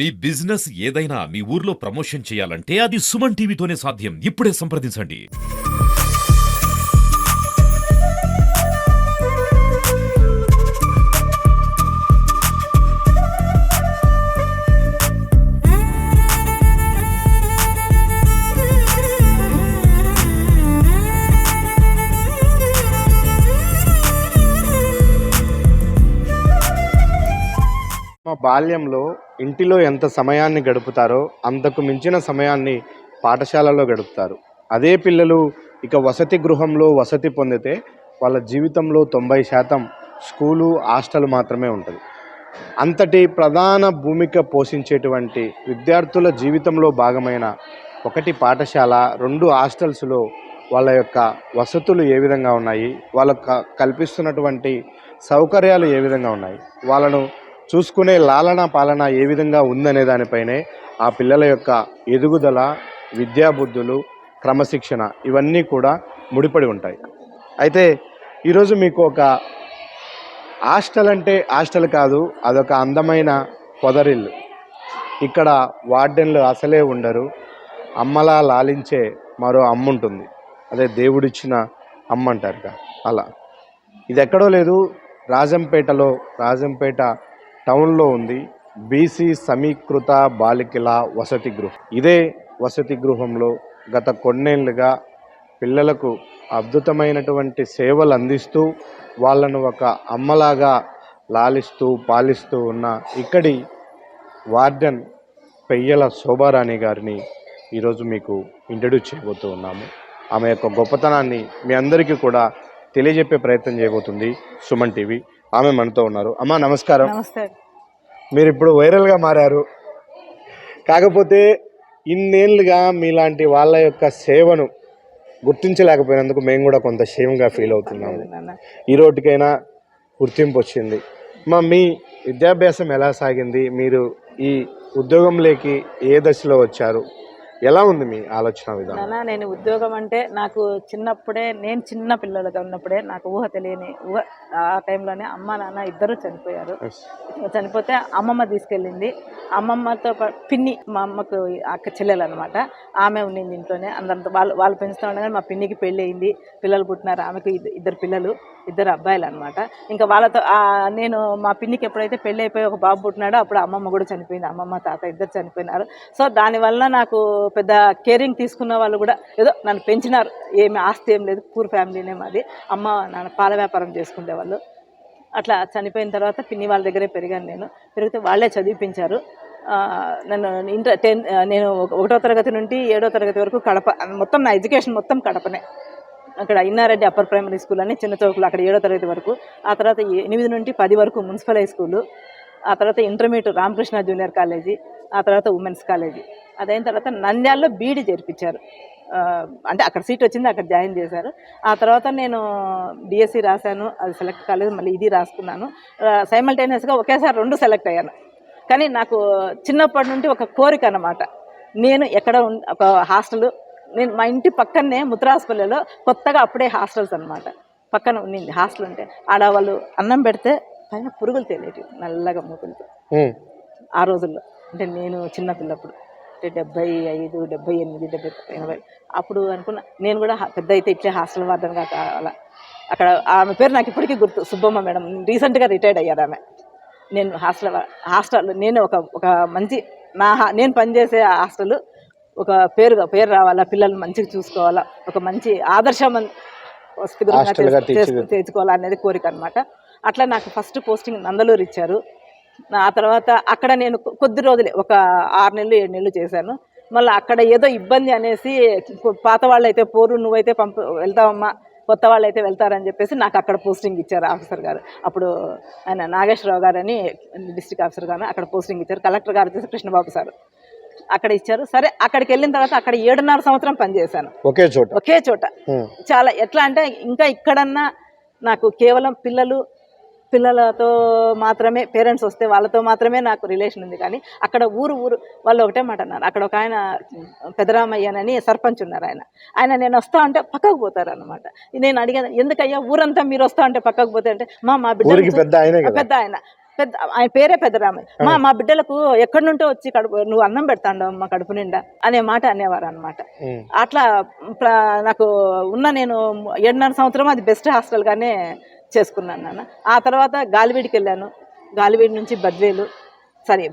మీ business ఏదైనా మీ ఊర్లో promotion చేయాలంటే అది సుమన్ టీవీతోనే సాధ్యం. ఇప్పుడే సంప్రదించండి. మా బాల్యంలో ఇంటిలో ఎంత సమయాన్ని గడుపుతారో అంతకు మించిన సమయాన్ని పాఠశాలలో గడుపుతారు. అదే పిల్లలు ఇక వసతి గృహంలో వసతి పొందితే వాళ్ళ జీవితంలో 90% స్కూలు హాస్టల్ మాత్రమే ఉంటుంది. అంతటి ప్రధాన భూమిక పోషించేటువంటి విద్యార్థుల జీవితంలో భాగమైన ఒకటి పాఠశాల, 2 హాస్టల్స్లో వాళ్ళ యొక్క వసతులు ఏ విధంగా ఉన్నాయి, వాళ్ళకు కల్పిస్తున్నటువంటి సౌకర్యాలు ఏ విధంగా ఉన్నాయి, వాళ్ళను చూసుకునే లాలన పాలన ఏ విధంగా ఉందనే దానిపైనే ఆ పిల్లల యొక్క ఎదుగుదల, విద్యాబుద్ధులు, క్రమశిక్షణ ఇవన్నీ కూడా ముడిపడి ఉంటాయి. అయితే ఈరోజు మీకు ఒక హాస్టల్ అంటే హాస్టల్ కాదు, అదొక అందమైన పొదరిల్లు. ఇక్కడ వార్డెన్లు అసలే ఉండరు. అమ్మలా లాలించే మరో అమ్మ ఉంటుంది, అదే దేవుడిచ్చిన అమ్మ అంటారుగా అలా. ఇది ఎక్కడో లేదు, రాజంపేట టౌన్లో ఉంది బీసీ సమీకృత బాలికల వసతి గృహం. ఇదే వసతి గృహంలో గత కొన్నేళ్లుగా పిల్లలకు అద్భుతమైనటువంటి సేవలు అందిస్తూ వాళ్ళను ఒక అమ్మలాగా లాలిస్తూ పాలిస్తూ ఉన్న ఇక్కడి వార్డెన్ పెయ్యల శోభారాణి గారిని ఈరోజు మీకు ఇంట్రడ్యూస్ చేయబోతూ ఉన్నాము. ఆమె యొక్క గొప్పతనాన్ని మీ అందరికీ కూడా తెలియజెప్పే ప్రయత్నం చేయబోతుంది సుమన్ టీవీ. ఆమె మనతో ఉన్నారు. అమ్మా నమస్కారం. నమస్తే. మీరు ఇప్పుడు వైరల్గా మారారు, కాకపోతే ఇన్నేళ్ళుగా మీలాంటి వాళ్ళ యొక్క సేవను గుర్తించలేకపోయినందుకు మేము కూడా కొంత షేమ్గా ఫీల్ అవుతున్నాము. ఈ రోడ్డుకైనా గుర్తింపు వచ్చింది. మీ విద్యాభ్యాసం ఎలా సాగింది? మీరు ఈ ఉద్యోగంలోకి ఏ దశలో వచ్చారు? ఎలా ఉంది మీ ఆలోచన విధానం? నేను ఉద్యోగం అంటే నాకు చిన్నప్పుడే, నేను చిన్న పిల్లలుగా ఉన్నప్పుడే నాకు తెలియని ఆ టైంలోనే అమ్మ నాన్న ఇద్దరు చనిపోయారు. చనిపోతే అమ్మమ్మ తీసుకెళ్ళింది. అమ్మమ్మతో పిన్ని, మా అమ్మకు అక్క చెల్లెలు అనమాట, ఆమె ఉండింది ఇంట్లోనే. అందరితో వాళ్ళు పెంచుతూ ఉండగానే మా పిన్నికి పెళ్ళి అయింది, పిల్లలు పుట్టినారు. ఆమెకు ఇద్దరు పిల్లలు, ఇద్దరు అబ్బాయిలు అనమాట. ఇంకా వాళ్ళతో నేను మా పిన్నికి ఎప్పుడైతే పెళ్ళి అయిపోయి ఒక బాబు పుట్టినాడో అప్పుడు అమ్మమ్మ కూడా చనిపోయింది. అమ్మమ్మ తాత ఇద్దరు చనిపోయినారు. సో దానివల్ల నాకు పెద్ద కేరింగ్ తీసుకున్న వాళ్ళు కూడా ఏదో నన్ను పెంచినారు. ఏమి ఆస్తి ఏం లేదు, పూర్ ఫ్యామిలీనే మాది. అమ్మ నాన్న పాల వ్యాపారం చేసుకునేవాళ్ళు. అట్లా చనిపోయిన తర్వాత పిన్ని వాళ్ళ దగ్గరే పెరిగాను. నేను పెరిగితే వాళ్ళే చదివిపించారు నన్ను. నేను 1వ తరగతి నుండి 7వ తరగతి వరకు కడప, మొత్తం నా ఎడ్యుకేషన్ మొత్తం కడపనే. అక్కడ ఇన్నారెడ్డి అప్పర్ ప్రైమరీ స్కూల్ అని చిన్న చౌకులు, అక్కడ 7వ తరగతి వరకు. ఆ తర్వాత 8 నుండి 10 వరకు మున్సిపల్ హై స్కూలు. ఆ తర్వాత ఇంటర్మీడియట్ రామకృష్ణ జూనియర్ కాలేజీ, ఆ తర్వాత ఉమెన్స్ కాలేజీ. అదైన తర్వాత నంద్యాలలో బీఈడీ చేర్పించారు. అంటే అక్కడ సీట్ వచ్చింది, అక్కడ జాయిన్ చేశారు. ఆ తర్వాత నేను డిఎస్సి రాశాను, అది సెలెక్ట్ కాలేదు. మళ్ళీ ఇది రాసుకున్నాను. సైమల్టేనియస్గా ఒకేసారి 2 సెలెక్ట్ అయ్యాను. కానీ నాకు చిన్నప్పటి నుండి ఒక కోరిక అన్నమాట. నేను ఎక్కడ ఒక హాస్టల్, నేను మా ఇంటి పక్కనే ముత్రాసుపల్లిలో కొత్తగా అప్పుడే హాస్టల్స్ అనమాట పక్కన ఉన్నింది. హాస్టల్ ఉంటే ఆడ వాళ్ళు అన్నం పెడితే పైన పురుగులు తెలియటివి, నల్లగా మూతులతో. ఆ రోజుల్లో అంటే నేను చిన్నపిల్లప్పుడు, అంటే 75, 78, 80. అప్పుడు అనుకున్నా నేను కూడా పెద్ద అయితే ఇట్లే హాస్టల్ వార్డెన్గా కావాలా. అక్కడ ఆమె పేరు నాకు ఇప్పటికీ గుర్తు, సుబ్బమ్మ మేడం. రీసెంట్గా రిటైర్డ్ అయ్యారు ఆమె. నేను హాస్టల్ నేను ఒక మంచి నేను పనిచేసే హాస్టల్ ఒక పేరు రావాలా, పిల్లల్ని మంచిగా చూసుకోవాలా, ఒక మంచి ఆదర్శం తెచ్చుకోవాలా అనేది కోరిక అనమాట. అట్లా నాకు ఫస్ట్ పోస్టింగ్ నందలూరు ఇచ్చారు. ఆ తర్వాత అక్కడ నేను కొద్ది రోజులే, ఒక 6 నెలలు 7 నెలలు చేశాను. మళ్ళీ అక్కడ ఏదో ఇబ్బంది అనేసి, పాత వాళ్ళు అయితే పోరు, నువ్వైతే వెళ్తావమ్మా, కొత్త వాళ్ళు అయితే వెళ్తారని చెప్పేసి నాకు అక్కడ పోస్టింగ్ ఇచ్చారు ఆఫీసర్ గారు. అప్పుడు ఆయన నాగేశ్వరరావు గారు అని డిస్ట్రిక్ట్ ఆఫీసర్ గారు అక్కడ పోస్టింగ్ ఇచ్చారు. కలెక్టర్ గారు వచ్చేసి కృష్ణబాబు సార్ అక్కడ ఇచ్చారు. సరే, అక్కడికి వెళ్ళిన తర్వాత అక్కడ 7.5 సంవత్సరం పనిచేశాను ఒకే చోట. చాలా ఎట్లా అంటే ఇంకా ఇక్కడన్నా నాకు కేవలం పిల్లలతో మాత్రమే, పేరెంట్స్ వస్తే వాళ్ళతో మాత్రమే నాకు రిలేషన్ ఉంది. కానీ అక్కడ ఊరు వాళ్ళు ఒకటే మాట అన్నారు. అక్కడ ఒక ఆయన పెదరామయ్యనని సర్పంచ్ ఉన్నారు. ఆయన నేను వస్తా అంటే పక్కకు పోతారు అనమాట. నేను అడిగాను, ఎందుకయ్యా ఊరంతా మీరు వస్తా అంటే పక్కకు పోతే అంటే, మా బిడ్డ పెద్ద ఆయన పెద్ద ఆయన పేరే పెద్దరామయ్య. మా బిడ్డలకు ఎక్కడి నుంటో వచ్చి కడుపు నువ్వు అన్నం పెడతాండవు మా కడుపు నిండా అనే మాట అనేవారు అనమాట. అట్లా నాకు ఉన్న నేను 7.5 సంవత్సరం అది బెస్ట్ హాస్టల్గానే చేసుకున్నాను నాన్న. ఆ తర్వాత గాలివీడికి వెళ్ళాను. గాలివీడి నుంచి బద్వేలు,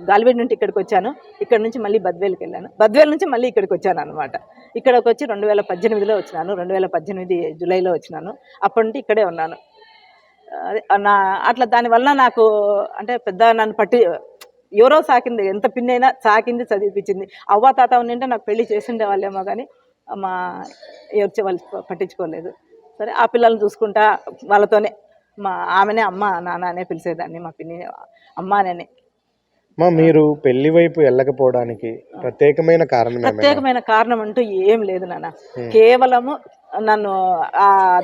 గాలివీడి నుండి ఇక్కడికి వచ్చాను. ఇక్కడ నుంచి మళ్ళీ బద్వేలుకి వెళ్ళాను. బద్వేలు నుంచి మళ్ళీ ఇక్కడికి వచ్చాను అనమాట. ఇక్కడికి వచ్చి 2018లో వచ్చినాను. 2018 జూలైలో వచ్చినాను. అప్పటి నుండి ఇక్కడే ఉన్నాను. అట్లా దానివల్ల నాకు అంటే పెద్ద నన్ను ఎవరో సాకింది, ఎంత పిన్ అయినా సాకింది, చదివిపించింది. అవ్వ తాత ఉండింటే నాకు పెళ్లి చేసిండే వాళ్ళేమో కానీ మా ఎవరి వాళ్ళు పట్టించుకోలేదు. సరే ఆ పిల్లల్ని చూసుకుంటా వాళ్ళతోనే ఆమెనే అమ్మ నాన్న అనే పిలిచేదాన్ని, మా పిన్ని అమ్మ అనే. మీరు పెళ్లి వైపు వెళ్ళకపోవడానికి ప్రత్యేకమైన కారణం అంటూ ఏం లేదు నాన్న. కేవలము నన్ను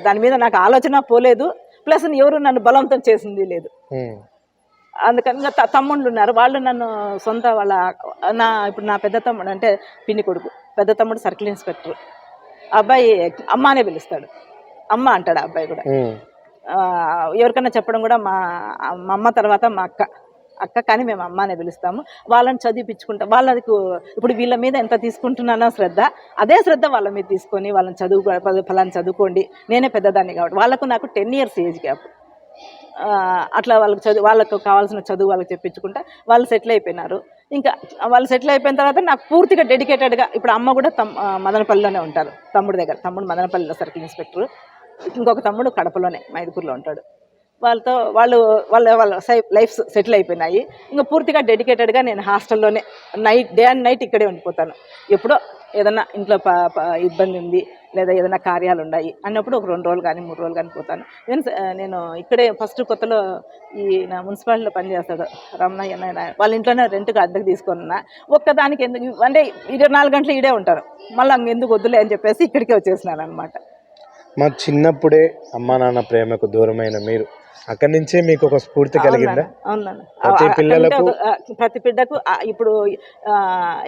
దాని మీద నాకు ఆలోచన పోలేదు. ప్లస్ ఎవరు నన్ను బలవంతం చేసింది లేదు. అందుకని తమ్ముళ్ళు ఉన్నారు, వాళ్ళు నన్ను సొంత వాళ్ళ ఇప్పుడు నా పెద్ద తమ్ముడు అంటే పిన్ని కొడుకు, పెద్ద తమ్ముడు సర్కిల్ ఇన్స్పెక్టర్. అబ్బాయి అమ్మ అనే పిలుస్తాడు, అమ్మ అంటాడు. అబ్బాయి కూడా ఎవరికైనా చెప్పడం కూడా మా అమ్మ తర్వాత మా అక్క కానీ మేము అమ్మ అనే పిలుస్తాము. వాళ్ళని చదివిపించుకుంటాం. వాళ్ళకు ఇప్పుడు వీళ్ళ మీద ఎంత తీసుకుంటున్నానో శ్రద్ధ, అదే శ్రద్ధ వాళ్ళ మీద తీసుకొని వాళ్ళని ఫలాన్ని చదువుకోండి. నేనే పెద్దదాన్ని కాబట్టి వాళ్ళకు నాకు 10 years ఏజ్ గ్యాప్. అట్లా వాళ్ళకు కావాల్సిన చదువు వాళ్ళకి చెప్పించుకుంటా వాళ్ళు సెటిల్ అయిపోయినారు. ఇంకా వాళ్ళు సెటిల్ అయిపోయిన తర్వాత నాకు పూర్తిగా డెడికేటెడ్గా ఇప్పుడు అమ్మ కూడా మదనపల్లిలోనే ఉంటారు, తమ్ముడు మదనపల్లిలో సర్కిల్ ఇన్స్పెక్టర్, ఇంకొక తమ్ముడు కడపలోనే మైదుకూరులో ఉంటాడు. వాళ్ళ లైఫ్ సెటిల్ అయిపోయినాయి. ఇంకా పూర్తిగా డెడికేటెడ్గా నేను హాస్టల్లోనే డే అండ్ నైట్ ఇక్కడే ఉండిపోతాను. ఎప్పుడో ఏదన్నా ఇంట్లో ఇబ్బంది ఉంది లేదా ఏదైనా కార్యాలు ఉన్నాయి అన్నప్పుడు ఒక 2 రోజులు కానీ 3 రోజులు కానీ పోతాను. నేను ఇక్కడే ఫస్ట్ కొత్తలో నా మున్సిపాలిటీలో పనిచేస్తాడు రమణయ్య, వాళ్ళ ఇంట్లోనే రెంట్గా అద్దెకు తీసుకున్నా. ఒక్కదానికి ఎందుకు అంటే 24 గంటలు ఇడే ఉంటారు, మళ్ళీ ఎందుకు వద్దులే అని చెప్పేసి ఇక్కడికే వచ్చేసినాను అనమాట. మా చిన్నప్పుడే అమ్మా నాన్న ప్రేమకు దూరమైన మీరు అక్కడి నుంచే మీకు ఒక స్ఫూర్తి కలిగిందా? అవునన్నా. ప్రతి బిడ్డకు ఇప్పుడు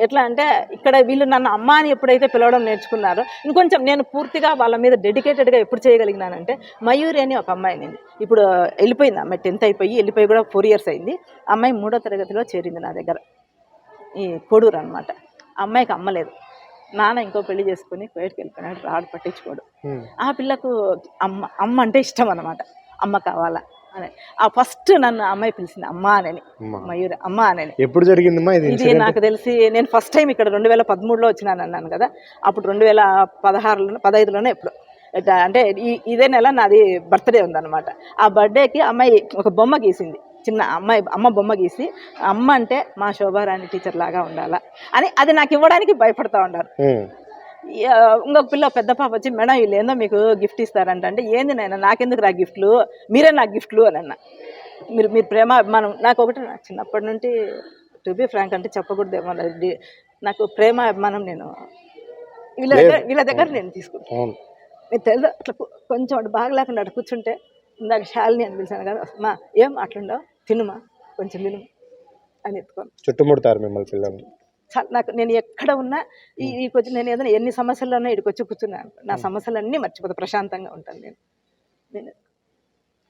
ఎట్లా అంటే ఇక్కడ వీళ్ళు నన్ను అమ్మ అని ఎప్పుడైతే పిలవడం నేర్చుకున్నారో ఇంకొంచెం నేను పూర్తిగా వాళ్ళ మీద డెడికేటెడ్గా ఎప్పుడు చేయగలిగినానంటే మయూరి అని ఒక అమ్మాయి నేను ఇప్పుడు వెళ్ళిపోయింది. అమ్మాయి 10th అయిపోయి వెళ్ళిపోయి కూడా 4 years అయింది. అమ్మాయి 3వ తరగతిలో చేరింది నా దగ్గర, ఈ కోడూరు అనమాట. అమ్మాయికి అమ్మలేదు, నాన్న ఇంకో పెళ్లి చేసుకుని బయటకు వెళ్ళిపోయినాడు, రాడు పట్టించుకోడు. ఆ పిల్లకు అమ్మ అంటే ఇష్టం అనమాట, అమ్మ కావాలా అని. ఆ ఫస్ట్ నన్ను అమ్మాయి పిలిచింది అమ్మ అని, మయూరి అమ్మ అని. ఎప్పుడు జరిగిందమ్మా ఇది? నాకు తెలిసి నేను ఫస్ట్ టైం ఇక్కడ 2013లో వచ్చినాను అన్నాను కదా, అప్పుడు 2015లోనే ఎప్పుడు అంటే ఇదే నెల నాది బర్త్డే ఉందన్నమాట. ఆ బర్త్డేకి అమ్మాయి ఒక బొమ్మ గీసింది, చిన్న అమ్మ బొమ్మ గీసి అమ్మ అంటే మా శోభారాణి టీచర్ లాగా ఉండాలా అని అది నాకు ఇవ్వడానికి భయపడతా ఉన్నారు. ఇంకొక పిల్ల పెద్ద పాప వచ్చి మేడం వీళ్ళు ఏందో మీకు గిఫ్ట్ ఇస్తారంట అంటే ఏంది నాయన నాకెందుకు రా గిఫ్ట్లు, మీరే నాకు గిఫ్ట్లు అని అన్న. మీరు ప్రేమ అభిమానం నాకు ఒకటి చిన్నప్పటి నుండి టు బి ఫ్రాంక్ అంటే చెప్పకూడదేమో, నాకు ప్రేమ అభిమానం నేను వీళ్ళ దగ్గర నేను తీసుకుంటాను. మీరు తెలుసు అట్లా కొంచెం అటు బాగా లేకుండా అటు కూర్చుంటే ఇందాక శాలిని అని పిలిచాను కదా, మా ఏం అట్లుండవు తినుమా కొంచెం తిను అని ఎత్తుకోను, చుట్టుముడతారు మిమ్మల్ని పిల్లలు. నాకు నేను ఎక్కడ ఉన్నా ఈడికి వచ్చి నేను ఏదైనా ఎన్ని సమస్యలు ఉన్నా ఇక్కడికి వచ్చి కూర్చున్నాను, నా సమస్యలన్నీ మర్చిపోతా, ప్రశాంతంగా ఉంటాను నేను.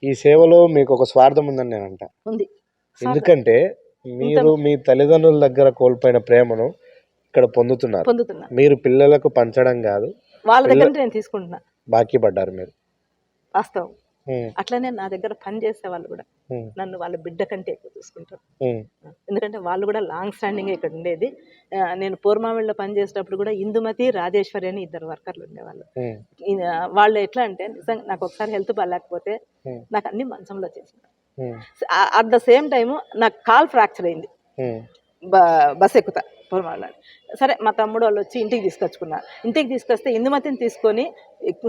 ఈ సేవలో మీకు ఒక స్వార్థం ఉందని నేను అంటా. ఉంది. ఎందుకంటే మీరు మీ తల్లిదండ్రుల దగ్గర కోల్పోయిన ప్రేమను ఇక్కడ పొందుతున్నారు. మీరు పిల్లలకు పంచడం కాదు, వాళ్ళ దగ్గర నేను తీసుకుంటున్నా. బాకీ పడ్డారు మీరు, వాస్తవం. అట్లనే నా దగ్గర పని చేసే వాళ్ళు కూడా నన్ను వాళ్ళ బిడ్డ కంటే ఎక్కువ చూసుకుంటారు. ఎందుకంటే వాళ్ళు కూడా లాంగ్ స్టాండింగ్ ఇక్కడ ఉండేది. నేను పూర్మామిడిలో పని చేసేటప్పుడు కూడా ఇందుమతి రాజేశ్వరి అని 2 వర్కర్లు ఉండేవాళ్ళు. వాళ్ళు ఎట్లా అంటే నిజంగా నాకు ఒకసారి హెల్త్ బాగాలేకపోతే నాకు అన్ని మంచంలో చేసినారు. అట్ ద సేమ్ టైము నాకు కాల్ ఫ్రాక్చర్ అయింది, బస్ ఎక్కుతా పూర్మామిడిలో. సరే మా తమ్ముడు వాళ్ళు వచ్చి ఇంటికి తీసుకొచ్చుకున్నారు. ఇంటికి తీసుకొస్తే ఇందుమతిని తీసుకొని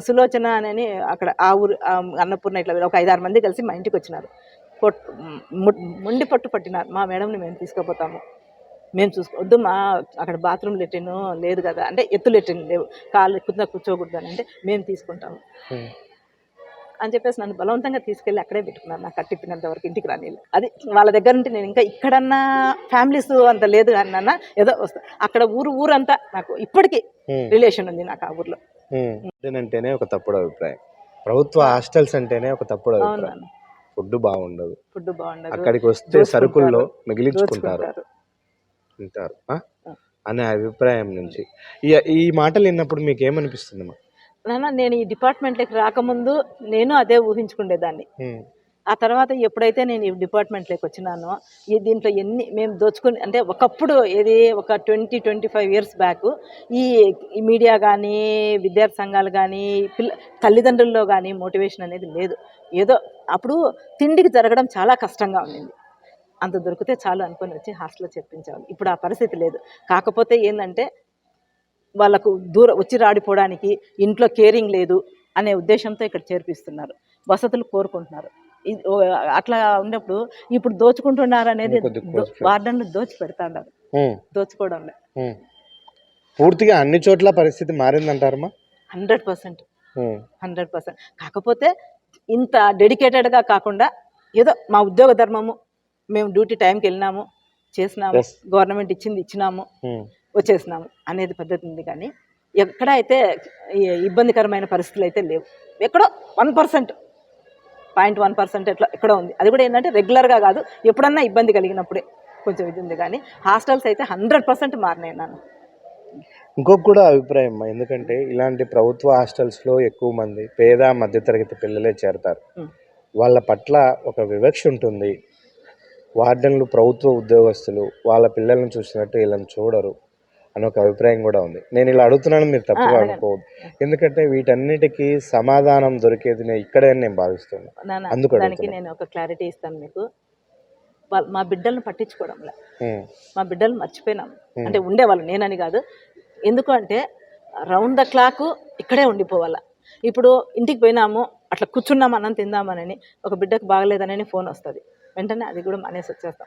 సులోచన అని అక్కడ ఆ ఊరు అన్నపూర్ణ ఇట్లా ఒక 5-6 మంది కలిసి మా ఇంటికి వచ్చినారు. మొండి పట్టు పట్టినారు, మా మేడంని మేము తీసుకుపోతాము, మేము చూసుకోవద్దు, మా అక్కడ బాత్రూమ్ లెట్రిన్ లేదు కదా అంటే ఎత్తు లెట్రిన్ లేవు, కాళ్ళు ఎక్కువ కూర్చోకూడదు అని అంటే మేము తీసుకుంటాము అని చెప్పేసి నన్ను బలవంతంగా తీసుకెళ్ళి అక్కడే పెట్టుకున్నారు. నాకు కట్టిప్పినంత వరకు ఇంటికి రానిళ్ళు. అది వాళ్ళ దగ్గర ఉంటే నేను ఇంకా ఇక్కడన్నా ఫ్యామిలీస్ అంత లేదు కానీ అన్న ఏదో వస్తా. అక్కడ ఊరంతా నాకు ఇప్పటికీ రిలేషన్ ఉంది నాకు ఆ ఊర్లో. అంటేనే ఒక తప్పుడు అభిప్రాయం, ప్రభుత్వ హాస్టల్స్ అంటేనే ఒక తప్పుడు అభిప్రాయం. ఫుడ్ బాగుండదు, ఫుడ్ బాగుండదు, అక్కడికి వస్తే దోచుకుంటారు, సరుకుల్లో మిగిలించుకుంటారు దోచుకుంటారు. ఉంటారు అనే అభిప్రాయం నుంచి ఈ మాటలు విన్నప్పుడు మీకు ఏమనిపిస్తుందమ్మా? నాన్న నేను ఈ డిపార్ట్మెంట్లోకి రాకముందు నేను అదే ఊహించుకునేదాన్ని. ఆ తర్వాత ఎప్పుడైతే నేను ఈ డిపార్ట్మెంట్లోకి వచ్చినానో దీంట్లో మేము దోచుకుని అంటే ఒకప్పుడు ఒక 25 ఇయర్స్ బ్యాక్ ఈ ఈ మీడియా కానీ విద్యార్థి సంఘాలు కానీ తల్లిదండ్రుల్లో కానీ మోటివేషన్ అనేది లేదు. ఏదో అప్పుడు తిండికి జరగడం చాలా కష్టంగా ఉండింది. అంత దొరికితే చాలు అనుకొని వచ్చి హాస్టల్లో చేర్పించేవాళ్ళు. ఇప్పుడు ఆ పరిస్థితి లేదు. కాకపోతే ఏంటంటే వాళ్ళకు దూరం వచ్చి రాడిపోవడానికి ఇంట్లో కేరింగ్ లేదు అనే ఉద్దేశంతో ఇక్కడ చేర్పిస్తున్నారు, వసతులు కోరుకుంటున్నారు. అట్లా ఉన్నప్పుడు ఇప్పుడు దోచుకుంటున్నారు అనేది వార్డన్లు దోచి పెడతాండారు, దోచుకోవడంలో పూర్తిగా అన్ని చోట్ల పరిస్థితి మారిందంటారమ్మా? 100%. కాకపోతే ఇంత డెడికేటెడ్గా కాకుండా ఏదో మా ఉద్యోగ ధర్మము, మేము డ్యూటీ టైంకి వెళ్ళినాము, చేసినాము, గవర్నమెంట్ ఇచ్చినాము, వచ్చేసినాము అనేది పద్ధతి ఉంది. కానీ ఎక్కడైతే ఇబ్బందికరమైన పరిస్థితులు అయితే లేవు. ఎక్కడో 1% ఎక్కడో ఉంది. అది కూడా ఏంటంటే రెగ్యులర్గా కాదు, ఎప్పుడన్నా ఇబ్బంది కలిగినప్పుడే కొంచెం ఇది ఉంది. కానీ హాస్టల్స్ అయితే 100% మారినాయి నాన్న. ఇంకొక కూడా అభిప్రాయం, ఎందుకంటే ఇలాంటి ప్రభుత్వ హాస్టల్స్లో ఎక్కువ మంది పేద మధ్యతరగతి పిల్లలే చేరతారు. వాళ్ళ పట్ల ఒక వివక్ష ఉంటుంది. వార్డెన్లు ప్రభుత్వ ఉద్యోగస్తులు వాళ్ళ పిల్లల్ని చూసినట్టు వీళ్ళని చూడరు అని ఒక అభిప్రాయం కూడా ఉంది. నేను ఇలా అడుగుతున్నాను, మీరు తప్పుగా అనుకోవద్దు, ఎందుకంటే వీటన్నిటికీ సమాధానం దొరికేది ఇక్కడే నేను భావిస్తున్నాను. దానికి నేను ఒక క్లారిటీ ఇస్తాను మీకు. మా బిడ్డలను పట్టించుకోవడంలే, మా బిడ్డలు మర్చిపోయినాం అంటే ఉండేవాళ్ళు, నేనని కాదు. ఎందుకంటే రౌండ్ ద క్లాక్ ఇక్కడే ఉండిపోవాల. ఇప్పుడు ఇంటికి పోయినాము, అట్లా కూర్చున్నాము, అన్నం తిందామని ఒక బిడ్డకు బాగలేదనని ఫోన్ వస్తుంది, వెంటనే అది కూడా మానేసి వచ్చేస్తాం.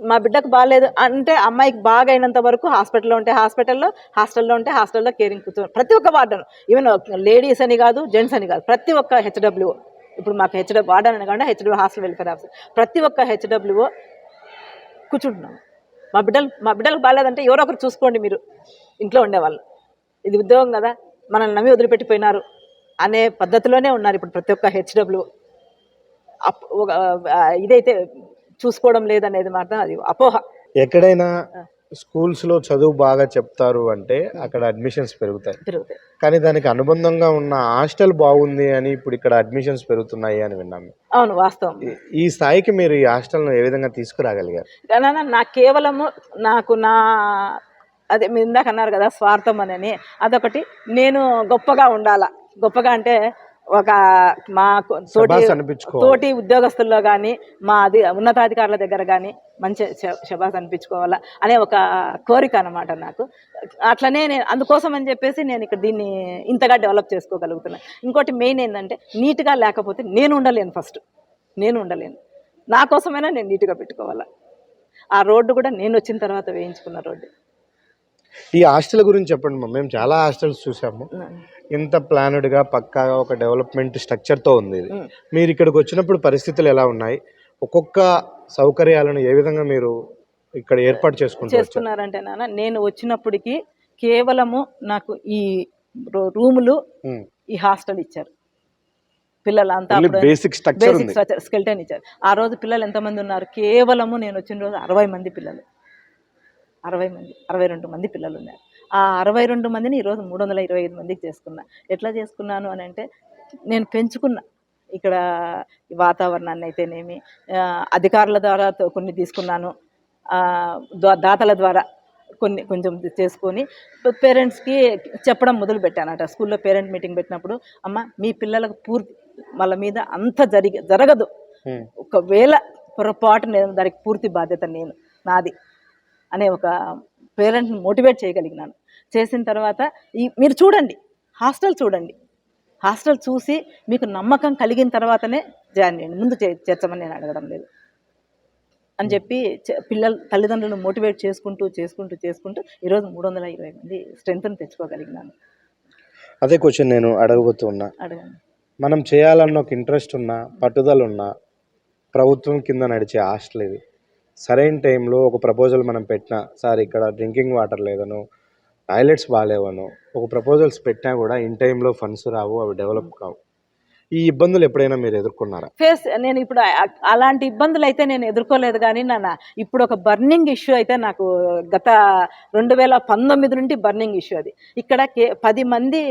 మా బిడ్డకు బాగాలేదు అంటే అమ్మాయికి బాగా అయినంత వరకు హాస్పిటల్లో ఉంటే హాస్పిటల్లో, హాస్టల్లో ఉంటే హాస్టల్లో కేరింగ్ కూర్చోవాలి. ప్రతి ఒక్క వార్డన్, ఈవెన్ లేడీస్ అని కాదు, జెంట్స్ అని కాదు, ప్రతి ఒక్క హెచ్డబ్ల్యూఓ, ఇప్పుడు మాకు వార్డన్ అని కాకుండా హెచ్డబ్ల్యూ హాస్టల్ వెల్ఫేర్ ఆఫీసర్, ప్రతి ఒక్క హెచ్డబ్ల్యూఓ కూర్చుంటున్నాము. మా బిడ్డలకు బాగాలేదంటే ఎవరో ఒకరు చూసుకోండి మీరు ఇంట్లో ఉండేవాళ్ళు, ఇది ఉద్యోగం కదా, మనల్ని నమ్మి వదిలిపెట్టిపోయినారు అనే పద్ధతిలోనే ఉన్నారు ఇప్పుడు ప్రతి ఒక్క హెచ్డబ్ల్యూ. ఇదైతే చూసుకోవడం లేదనేది మాత్రం అది అపోహ. ఎక్కడైనా స్కూల్స్లో చదువు బాగా చెప్తారు అంటే అక్కడ అడ్మిషన్స్ పెరుగుతాయి, కానీ దానికి అనుబంధంగా ఉన్న హాస్టల్ బాగుంది అని ఇప్పుడు ఇక్కడ అడ్మిషన్స్ పెరుగుతున్నాయి అని విన్నాము. అవును, వాస్తవం. ఈ స్థాయికి మీరు ఈ హాస్టల్ను ఏ విధంగా తీసుకురాగలిగారు? నాకు కేవలము అదే మీరు ఇందాక అన్నారు కదా స్వార్థం అని, అదొకటి. నేను గొప్పగా ఉండాలా, గొప్పగా అంటే ఒక మా తోటి ఉద్యోగస్తుల్లో కానీ మా ఉన్నతాధికారుల దగ్గర కానీ మంచి శబాస్ అనిపించుకోవాలా అనే ఒక కోరిక అన్నమాట నాకు. అట్లనే నేను అందుకోసం అని చెప్పేసి నేను ఇక్కడ దీన్ని ఇంతగా డెవలప్ చేసుకోగలుగుతున్నాను. ఇంకోటి మెయిన్ ఏంటంటే నీట్గా లేకపోతే నేను ఉండలేను, ఫస్ట్ నేను ఉండలేను. నా కోసమైనా నేను నీట్గా పెట్టుకోవాలా. ఆ రోడ్డు కూడా నేను వచ్చిన తర్వాత వేయించుకున్న రోడ్డు. ఈ హాస్టల్ గురించి చెప్పండి. మేము చాలా హాస్టల్స్ చూసాము, ఇంత ప్లానెడ్గా పక్కాగా ఒక డెవలప్మెంట్ స్ట్రక్చర్తో ఉంది. మీరు ఇక్కడికి వచ్చినప్పుడు పరిస్థితులు ఎలా ఉన్నాయి? ఒక్కొక్క సౌకర్యాలను ఏ విధంగా మీరు ఇక్కడ ఏర్పాటు చేసుకున్నారంటే నాన్న, నేను వచ్చినప్పటికి కేవలము నాకు ఈ రూములు, ఈ హాస్టల్ ఇచ్చారు. పిల్లలంతా బేసిక్ స్ట్రక్చర్ స్కెల్టన్ ఇచ్చారు. ఆ రోజు పిల్లలు ఎంతమంది ఉన్నారు? కేవలము నేను వచ్చిన రోజు 60 మంది పిల్లలు, 62 మంది పిల్లలు ఉన్నారు. ఆ 62 మందిని ఈరోజు 325 మందికి చేసుకున్నా. ఎట్లా చేసుకున్నాను అని అంటే నేను పెంచుకున్నా. ఇక్కడ వాతావరణాన్ని అయితేనేమి, అధికారుల ద్వారా కొన్ని తీసుకున్నాను, దాతల ద్వారా కొంచెం చేసుకొని పేరెంట్స్కి చెప్పడం మొదలు పెట్టానట. స్కూల్లో పేరెంట్ మీటింగ్ పెట్టినప్పుడు, అమ్మ మీ పిల్లలకు పూర్తి వాళ్ళ మీద అంత జరగదు, ఒకవేళ పొరపాటు దానికి పూర్తి బాధ్యత నాది అనే ఒక పేరెంట్ని మోటివేట్ చేయగలిగినాను. చేసిన తర్వాత మీరు చూడండి, హాస్టల్ చూసి మీకు నమ్మకం కలిగిన తర్వాతనే జాయిన్ చేయండి, ముందు చేర్చమని నేను అడగడం లేదు అని చెప్పి తల్లిదండ్రులను మోటివేట్ చేసుకుంటూ ఈరోజు 320 మంది స్ట్రెంత్ని తెచ్చుకోగలిగినాను. అదే క్వశ్చన్ నేను అడగబోతున్నా. అడగండి. మనం చేయాలన్న ఒక ఇంట్రెస్ట్ ఉన్నా, పట్టుదల ఉన్నా, ప్రభుత్వం కింద నడిచే హాస్టల్ ఇది. సరైన టైంలో ఒక ప్రపోజల్ మనం పెట్టినా, సార్ ఇక్కడ డ్రింకింగ్ వాటర్ లేదనో, టాయిలెట్స్ బాగాలేవనో, ఒక ప్రపోజల్స్ పెట్టినా కూడా ఇన్ టైంలో ఫండ్స్ రావు, అవి డెవలప్ కావు. ఈ ఇబ్బందులు ఎప్పుడైనా మీరు ఎదుర్కొన్నారా? నేను ఇప్పుడు అలాంటి ఇబ్బందులు అయితే నేను ఎదుర్కోలేదు కానీ ఇప్పుడు ఒక బర్నింగ్ ఇష్యూ అయితే నాకు గత 2019 నుండి బర్నింగ్ ఇష్యూ అది. ఇక్కడ 10 మంది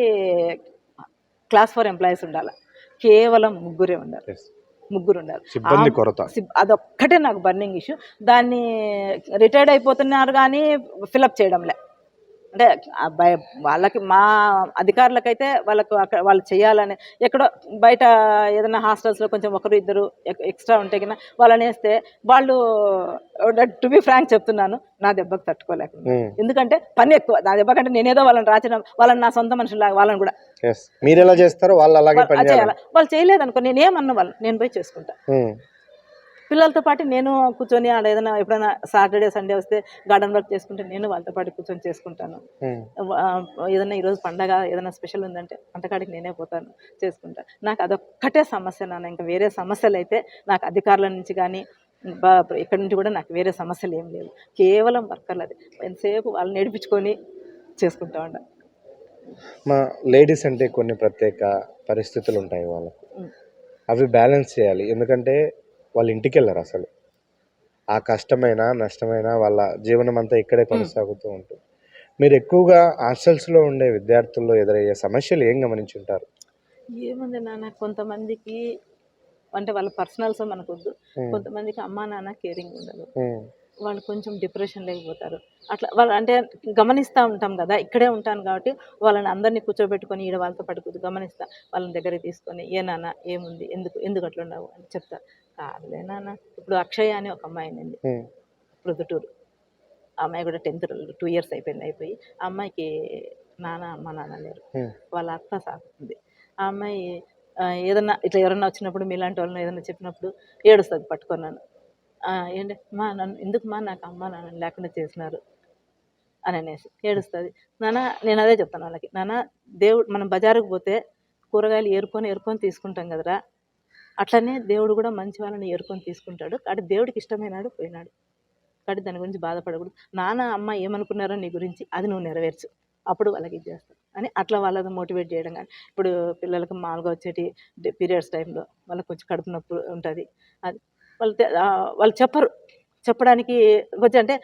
క్లాస్ 4 ఎంప్లాయీస్ ఉండాలి, కేవలం ముగ్గురు ఉండాలి. సిబ్బంది కొరత. అదొక్కటే నాకు బర్నింగ్ ఇష్యూ. దాన్ని రిటైర్డ్ అయిపోతున్నారు కానీ ఫిలప్ చేయడంలే. అంటే వాళ్ళకి మా అధికారులకైతే అక్కడ వాళ్ళు చేయాలని, ఎక్కడో బయట ఏదైనా హాస్టల్స్లో కొంచెం ఒకరు ఇద్దరు ఎక్స్ట్రా ఉంటే కన్నా వాళ్ళని వేస్తే వాళ్ళు, టు బి ఫ్రాంక్ చెప్తున్నాను, నా దెబ్బకు తట్టుకోలేకుండా. ఎందుకంటే పని ఎక్కువ. నా దెబ్బ కంటే నేనేదో వాళ్ళని రాచడం, వాళ్ళని నా సొంత మనుషులాగా వాళ్ళని కూడా మీరు ఎలా చేస్తారో వాళ్ళు అలాగే చేయాలి. వాళ్ళు చేయలేదనుకో నేనేమన్నా వాళ్ళు నేను పోయి చేసుకుంటా. పిల్లలతో పాటు నేను కూర్చొని ఆడ ఏదైనా ఎప్పుడైనా సాటర్డే సండే వస్తే గార్డెన్ వర్క్ చేసుకుంటే నేను వాళ్ళతో పాటు కూర్చొని చేసుకుంటాను. ఏదైనా ఈరోజు పండగ ఏదైనా స్పెషల్ ఉందంటే వంటకాడికి నేనే పోతాను, చేసుకుంటాను. నాకు అదొక్కటే సమస్య నాన్న. ఇంకా వేరే సమస్యలు అయితే నాకు అధికారుల నుంచి కానీ ఇక్కడ నుంచి కూడా నాకు వేరే సమస్యలు ఏం లేవు. కేవలం వర్కర్లది. ఎంతసేపు వాళ్ళు నేర్పించుకొని చేసుకుంటా ఉండ. మా లేడీస్ అంటే కొన్ని ప్రత్యేక పరిస్థితులు ఉంటాయి వాళ్ళకు, అవి బ్యాలెన్స్ చేయాలి. ఎందుకంటే వాళ్ళు ఇంటికి వెళ్ళరు అసలు. ఆ కష్టమైన నష్టమైన వాళ్ళ జీవనం అంతా ఇక్కడే కొనసాగుతూ ఉంటుంది. మీరు ఎక్కువగా హాస్టల్స్లో ఉండే విద్యార్థుల్లో ఎదురయ్యే సమస్యలు ఏం గమనించుంటారు? ఏముంది నాన్న, కొంతమందికి అంటే వాళ్ళ పర్సనల్స్ మనకొద్దు, కొంతమందికి అమ్మా నాన్న కేరింగ్ ఉండదు, వాళ్ళు కొంచెం డిప్రెషన్ లేకపోతారు. అట్లా వాళ్ళు అంటే గమనిస్తూ ఉంటాం కదా, ఇక్కడే ఉంటాను కాబట్టి వాళ్ళని అందరినీ కూర్చోబెట్టుకొని ఈడ వాళ్ళతో పడుకుని గమనిస్తా. వాళ్ళని దగ్గరికి తీసుకొని, ఏ నాన్న ఏముంది, ఎందుకు అట్లా ఉండవు అని చెప్తా. కాదులే నాన్న, ఇప్పుడు అక్షయ అని ఒక అమ్మాయి ఉంది ప్రొద్దుటూరు. ఆ అమ్మాయి కూడా 10th 2 years అయిపోయి, ఆ అమ్మాయికి అమ్మ నాన్న లేరు, వాళ్ళ అత్త సాగుతుంది. ఆ అమ్మాయి ఏదన్నా ఇట్లా ఎవరన్నా వచ్చినప్పుడు మీలాంటి వాళ్ళని ఏదన్నా చెప్పినప్పుడు ఏడుస్తుంది పట్టుకున్నాను. ఏంటి నన్ను ఎందుకు నాకు అమ్మ నాన్న లేకుండా చేసినారు అని అనేసి ఏడుస్తుంది. నేను అదే చెప్తాను వాళ్ళకి, దేవుడు మనం బజారుకు పోతే కూరగాయలు ఏరుకొని తీసుకుంటాం కదరా, అట్లనే దేవుడు కూడా మంచి వాళ్ళని ఏరుకొని తీసుకుంటాడు. కాబట్టి దేవుడికి ఇష్టమైనాడు పోయినాడు, కాబట్టి దాని గురించి బాధపడకూడదు. అమ్మ ఏమనుకున్నారో నీ గురించి అది నువ్వు నెరవేర్చు, అప్పుడు వాళ్ళకి ఇచ్చేస్తావు అని అట్లా వాళ్ళని మోటివేట్ చేయడం. కానీ ఇప్పుడు పిల్లలకు మామూలుగా వచ్చేటి పీరియడ్స్ టైంలో వాళ్ళకి కొంచెం కడుపు నొప్పి ఉంటుంది, అది వాళ్ళు చెప్పడానికి కొంచెం అంటే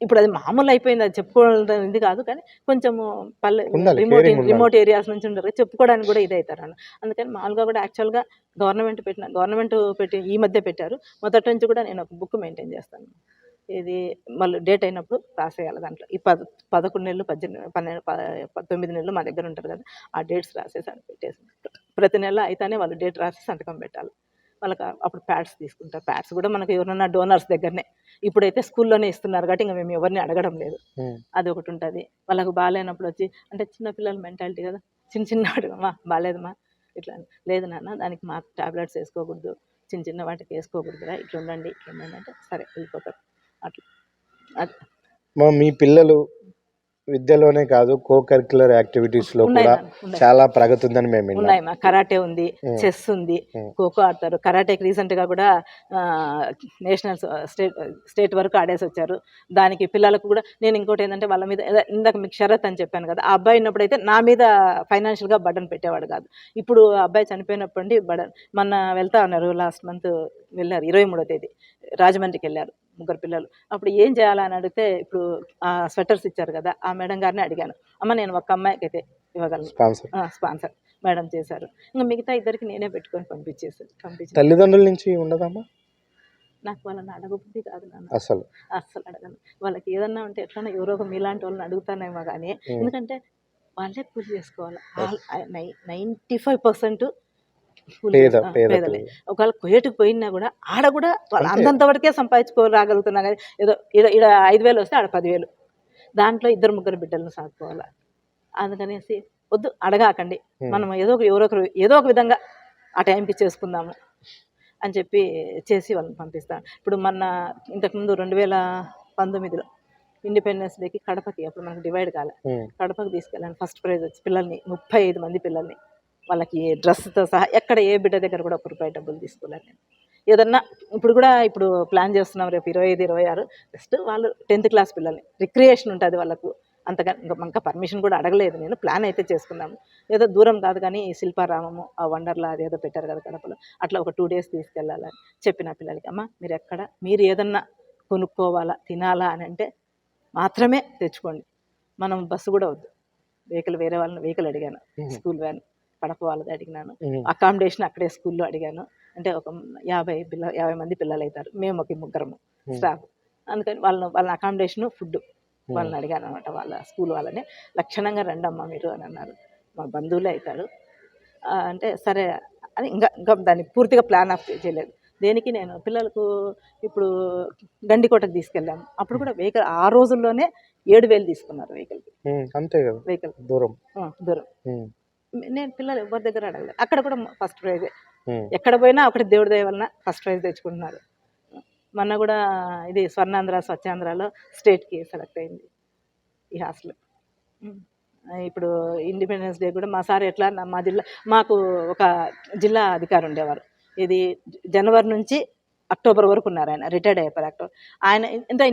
ఇప్పుడు అది మామూలు అయిపోయింది, అది చెప్పుకోవడం ఇది కాదు. కానీ కొంచెము రిమోట్ ఏరియాస్ నుంచి ఉండరు, చెప్పుకోవడానికి కూడా ఇది అవుతారు. అందుకని మామూలుగా కూడా యాక్చువల్గా గవర్నమెంట్ పెట్టి ఈ మధ్య పెట్టారు. మొదటి నుంచి కూడా నేను ఒక బుక్ మెయింటైన్ చేస్తాను. ఇది మళ్ళీ డేట్ అయినప్పుడు రాసేయాలి. దాంట్లో ఈ 11 నెలలు 19 నెలలు మా దగ్గర ఉంటారు కదా, ఆ డేట్స్ రాసేసి అని పెట్టేసి ప్రతి నెల అయితేనే వాళ్ళు డేట్ రాసి సంతకం పెట్టాలి. వాళ్ళకి అప్పుడు ప్యాడ్స్ తీసుకుంటారు. ప్యాడ్స్ కూడా మనకు ఎవరన్నా డోనర్స్ దగ్గరనే, ఇప్పుడైతే స్కూల్లోనే ఇస్తున్నారు కాబట్టి ఇంకా మేము ఎవరిని అడగడం లేదు. అది ఒకటి ఉంటుంది. వాళ్ళకు బాగాలేనప్పుడు వచ్చి, అంటే చిన్నపిల్లల మెంటాలిటీ కదా, చిన్న అమ్మా బాగాలేదమ్మా ఇట్లా, లేదు నాన్న దానికి మా టాబ్లెట్స్ వేసుకోకూడదు, చిన్న వాటికి వేసుకోకూడదురా, ఇట్లా ఉండండి అంటే సరే వెళ్ళిపోతారు. అట్లా అది మీ పిల్లలు విద్యలోనే కాదు కో కరిక్యులర్ యాక్టివిటీస్ లో కూడా చాలా ప్రగతి ఉందని మేము ఉన్నాయి. మా కరాటే ఉంది, చెస్ ఉంది, ఖోఖో ఆడతారు. కరాటేకి రీసెంట్ గా కూడా నేషనల్ స్టేట్ వరకు ఆడేసి వచ్చారు. దానికి పిల్లలకు కూడా నేను ఇంకోటి ఏంటంటే వాళ్ళ మీద ఇందాక మీకు షరత్ అని చెప్పాను కదా, ఆ అబ్బాయి ఉన్నప్పుడు అయితే నా మీద ఫైనాన్షియల్ గా బర్డన్ పెట్టేవాడు కాదు. ఇప్పుడు అబ్బాయి చనిపోయినప్పుడు బర్డన్, మొన్న వెళ్తా ఉన్నారు, లాస్ట్ మంత్ వెళ్ళారు 23వ తేదీ రాజమండ్రికి వెళ్ళారు 3 పిల్లలు. అప్పుడు ఏం చేయాలని అడిగితే ఇప్పుడు స్వెటర్స్ ఇచ్చారు కదా, ఆ మేడం గారిని అడిగాను, అమ్మ నేను ఒక అమ్మాయికి అయితే ఇవ్వగలను, స్పాన్సర్ మేడం చేశారు. ఇంకా మిగతా ఇద్దరికి నేనే పెట్టుకొని పంపించేసి తల్లిదండ్రుల నుంచి ఉండదమ్మా. నాకు వాళ్ళని అడగబుద్ధి కాదు నాన్న, అసలు అడగను. వాళ్ళకి ఏదన్నా ఉంటే ఎట్లన్నా ఎవరో ఒక మీలాంటి వాళ్ళని అడుగుతానేమో కానీ, ఎందుకంటే వాళ్ళే పూజ చేసుకోవాలి. 95% పేదలే. ఒకవేళ కోయటుకు పోయినా కూడా ఆడ కూడా వాళ్ళు అంతంత వరకే సంపాదించుకోరాగలుగుతున్నా కానీ, ఏదో ఈడ 5,000 వస్తే ఆడ 10,000, దాంట్లో 2-3 బిడ్డలను సాదుకోవాలి. అందుకనేసి వద్దు, అడగాకండి, మనం ఏదో ఒక విధంగా ఆ టైంకి చేసుకుందాము అని చెప్పి చేసి వాళ్ళని పంపిస్తాను. ఇప్పుడు ఇంతకుముందు 2019లో ఇండిపెండెన్స్ డేకి కడపకి, అప్పుడు మనకు డివైడ్ కాలే, కడపకి తీసుకెళ్ళాను. ఫస్ట్ ప్రైజ్ వచ్చి పిల్లల్ని 35 మంది పిల్లల్ని, వాళ్ళకి డ్రెస్తో సహా ఎక్కడ ఏ బిడ్డ దగ్గర కూడా ₹1 డబ్బులు తీసుకోలేను నేను. ఏదన్నా ఇప్పుడు ప్లాన్ చేస్తున్నాం, రేపు 25, 26 జస్ట్ వాళ్ళు 10th క్లాస్ పిల్లల్ని, రిక్రియేషన్ ఉంటుంది వాళ్ళకు, అంతగా ఇంకా పర్మిషన్ కూడా అడగలేదు, నేను ప్లాన్ అయితే చేసుకున్నాము. ఏదో దూరం కాదు కానీ ఈ శిల్పారామము ఆ వండర్లా అదేదో పెట్టారు కదా కడపలో, అట్లా ఒక 2 days తీసుకెళ్ళాలని చెప్పిన పిల్లలకి. అమ్మ మీరు ఏదన్నా కొనుక్కోవాలా తినాలా అని అంటే మాత్రమే తెచ్చుకోండి, మనం బస్సు కూడా వద్దు. వేరే వాళ్ళని వెహికల్ అడిగాను, స్కూల్ వ్యాన్ కడప వాళ్ళది అడిగినాను, అకామిడేషన్ అక్కడే స్కూల్లో అడిగాను. అంటే ఒక 50 మంది పిల్లలు అవుతారు, మేము ఒక 3 స్టాఫ్, అందుకని వాళ్ళ అకామిడేషను ఫుడ్ వాళ్ళని అడిగాను అనమాట. వాళ్ళ స్కూల్ వాళ్ళని లక్షణంగా రండమ్మా మీరు అని అన్నారు. మా బంధువులే అవుతారు అంటే సరే అని ఇంకా దాన్ని పూర్తిగా ప్లాన్ ఆఫ్ చేయలేదు. దేనికి నేను పిల్లలకు ఇప్పుడు గండికోటకు తీసుకెళ్ళాము, అప్పుడు కూడా వెహికల్ ఆ రోజుల్లోనే 7,000 తీసుకున్నారు వెహికల్కి. అంతే కదా, వెహికల్ దూరం. నేను పిల్లలు ఎవరి దగ్గర అడగలేదు, అక్కడ కూడా ఫస్ట్ ప్రైజే. ఎక్కడ పోయినా ఒకటి దేవుడి దయ వలన ఫస్ట్ ప్రైజ్ తెచ్చుకుంటున్నారు. మొన్న కూడా ఇది స్వర్ణాంధ్ర స్వచ్ఛాంధ్రలో స్టేట్కి సెలెక్ట్ అయింది ఈ హాస్టల్. ఇప్పుడు ఇండిపెండెన్స్ డే కూడా మా సార్ ఎట్లా మా జిల్లా, మాకు ఒక జిల్లా అధికారి ఉండేవారు, ఇది జనవరి నుంచి అక్టోబర్ వరకు ఉన్నారు, ఆయన రిటైర్డ్ అయిపోయారు అక్టోబర్. ఆయన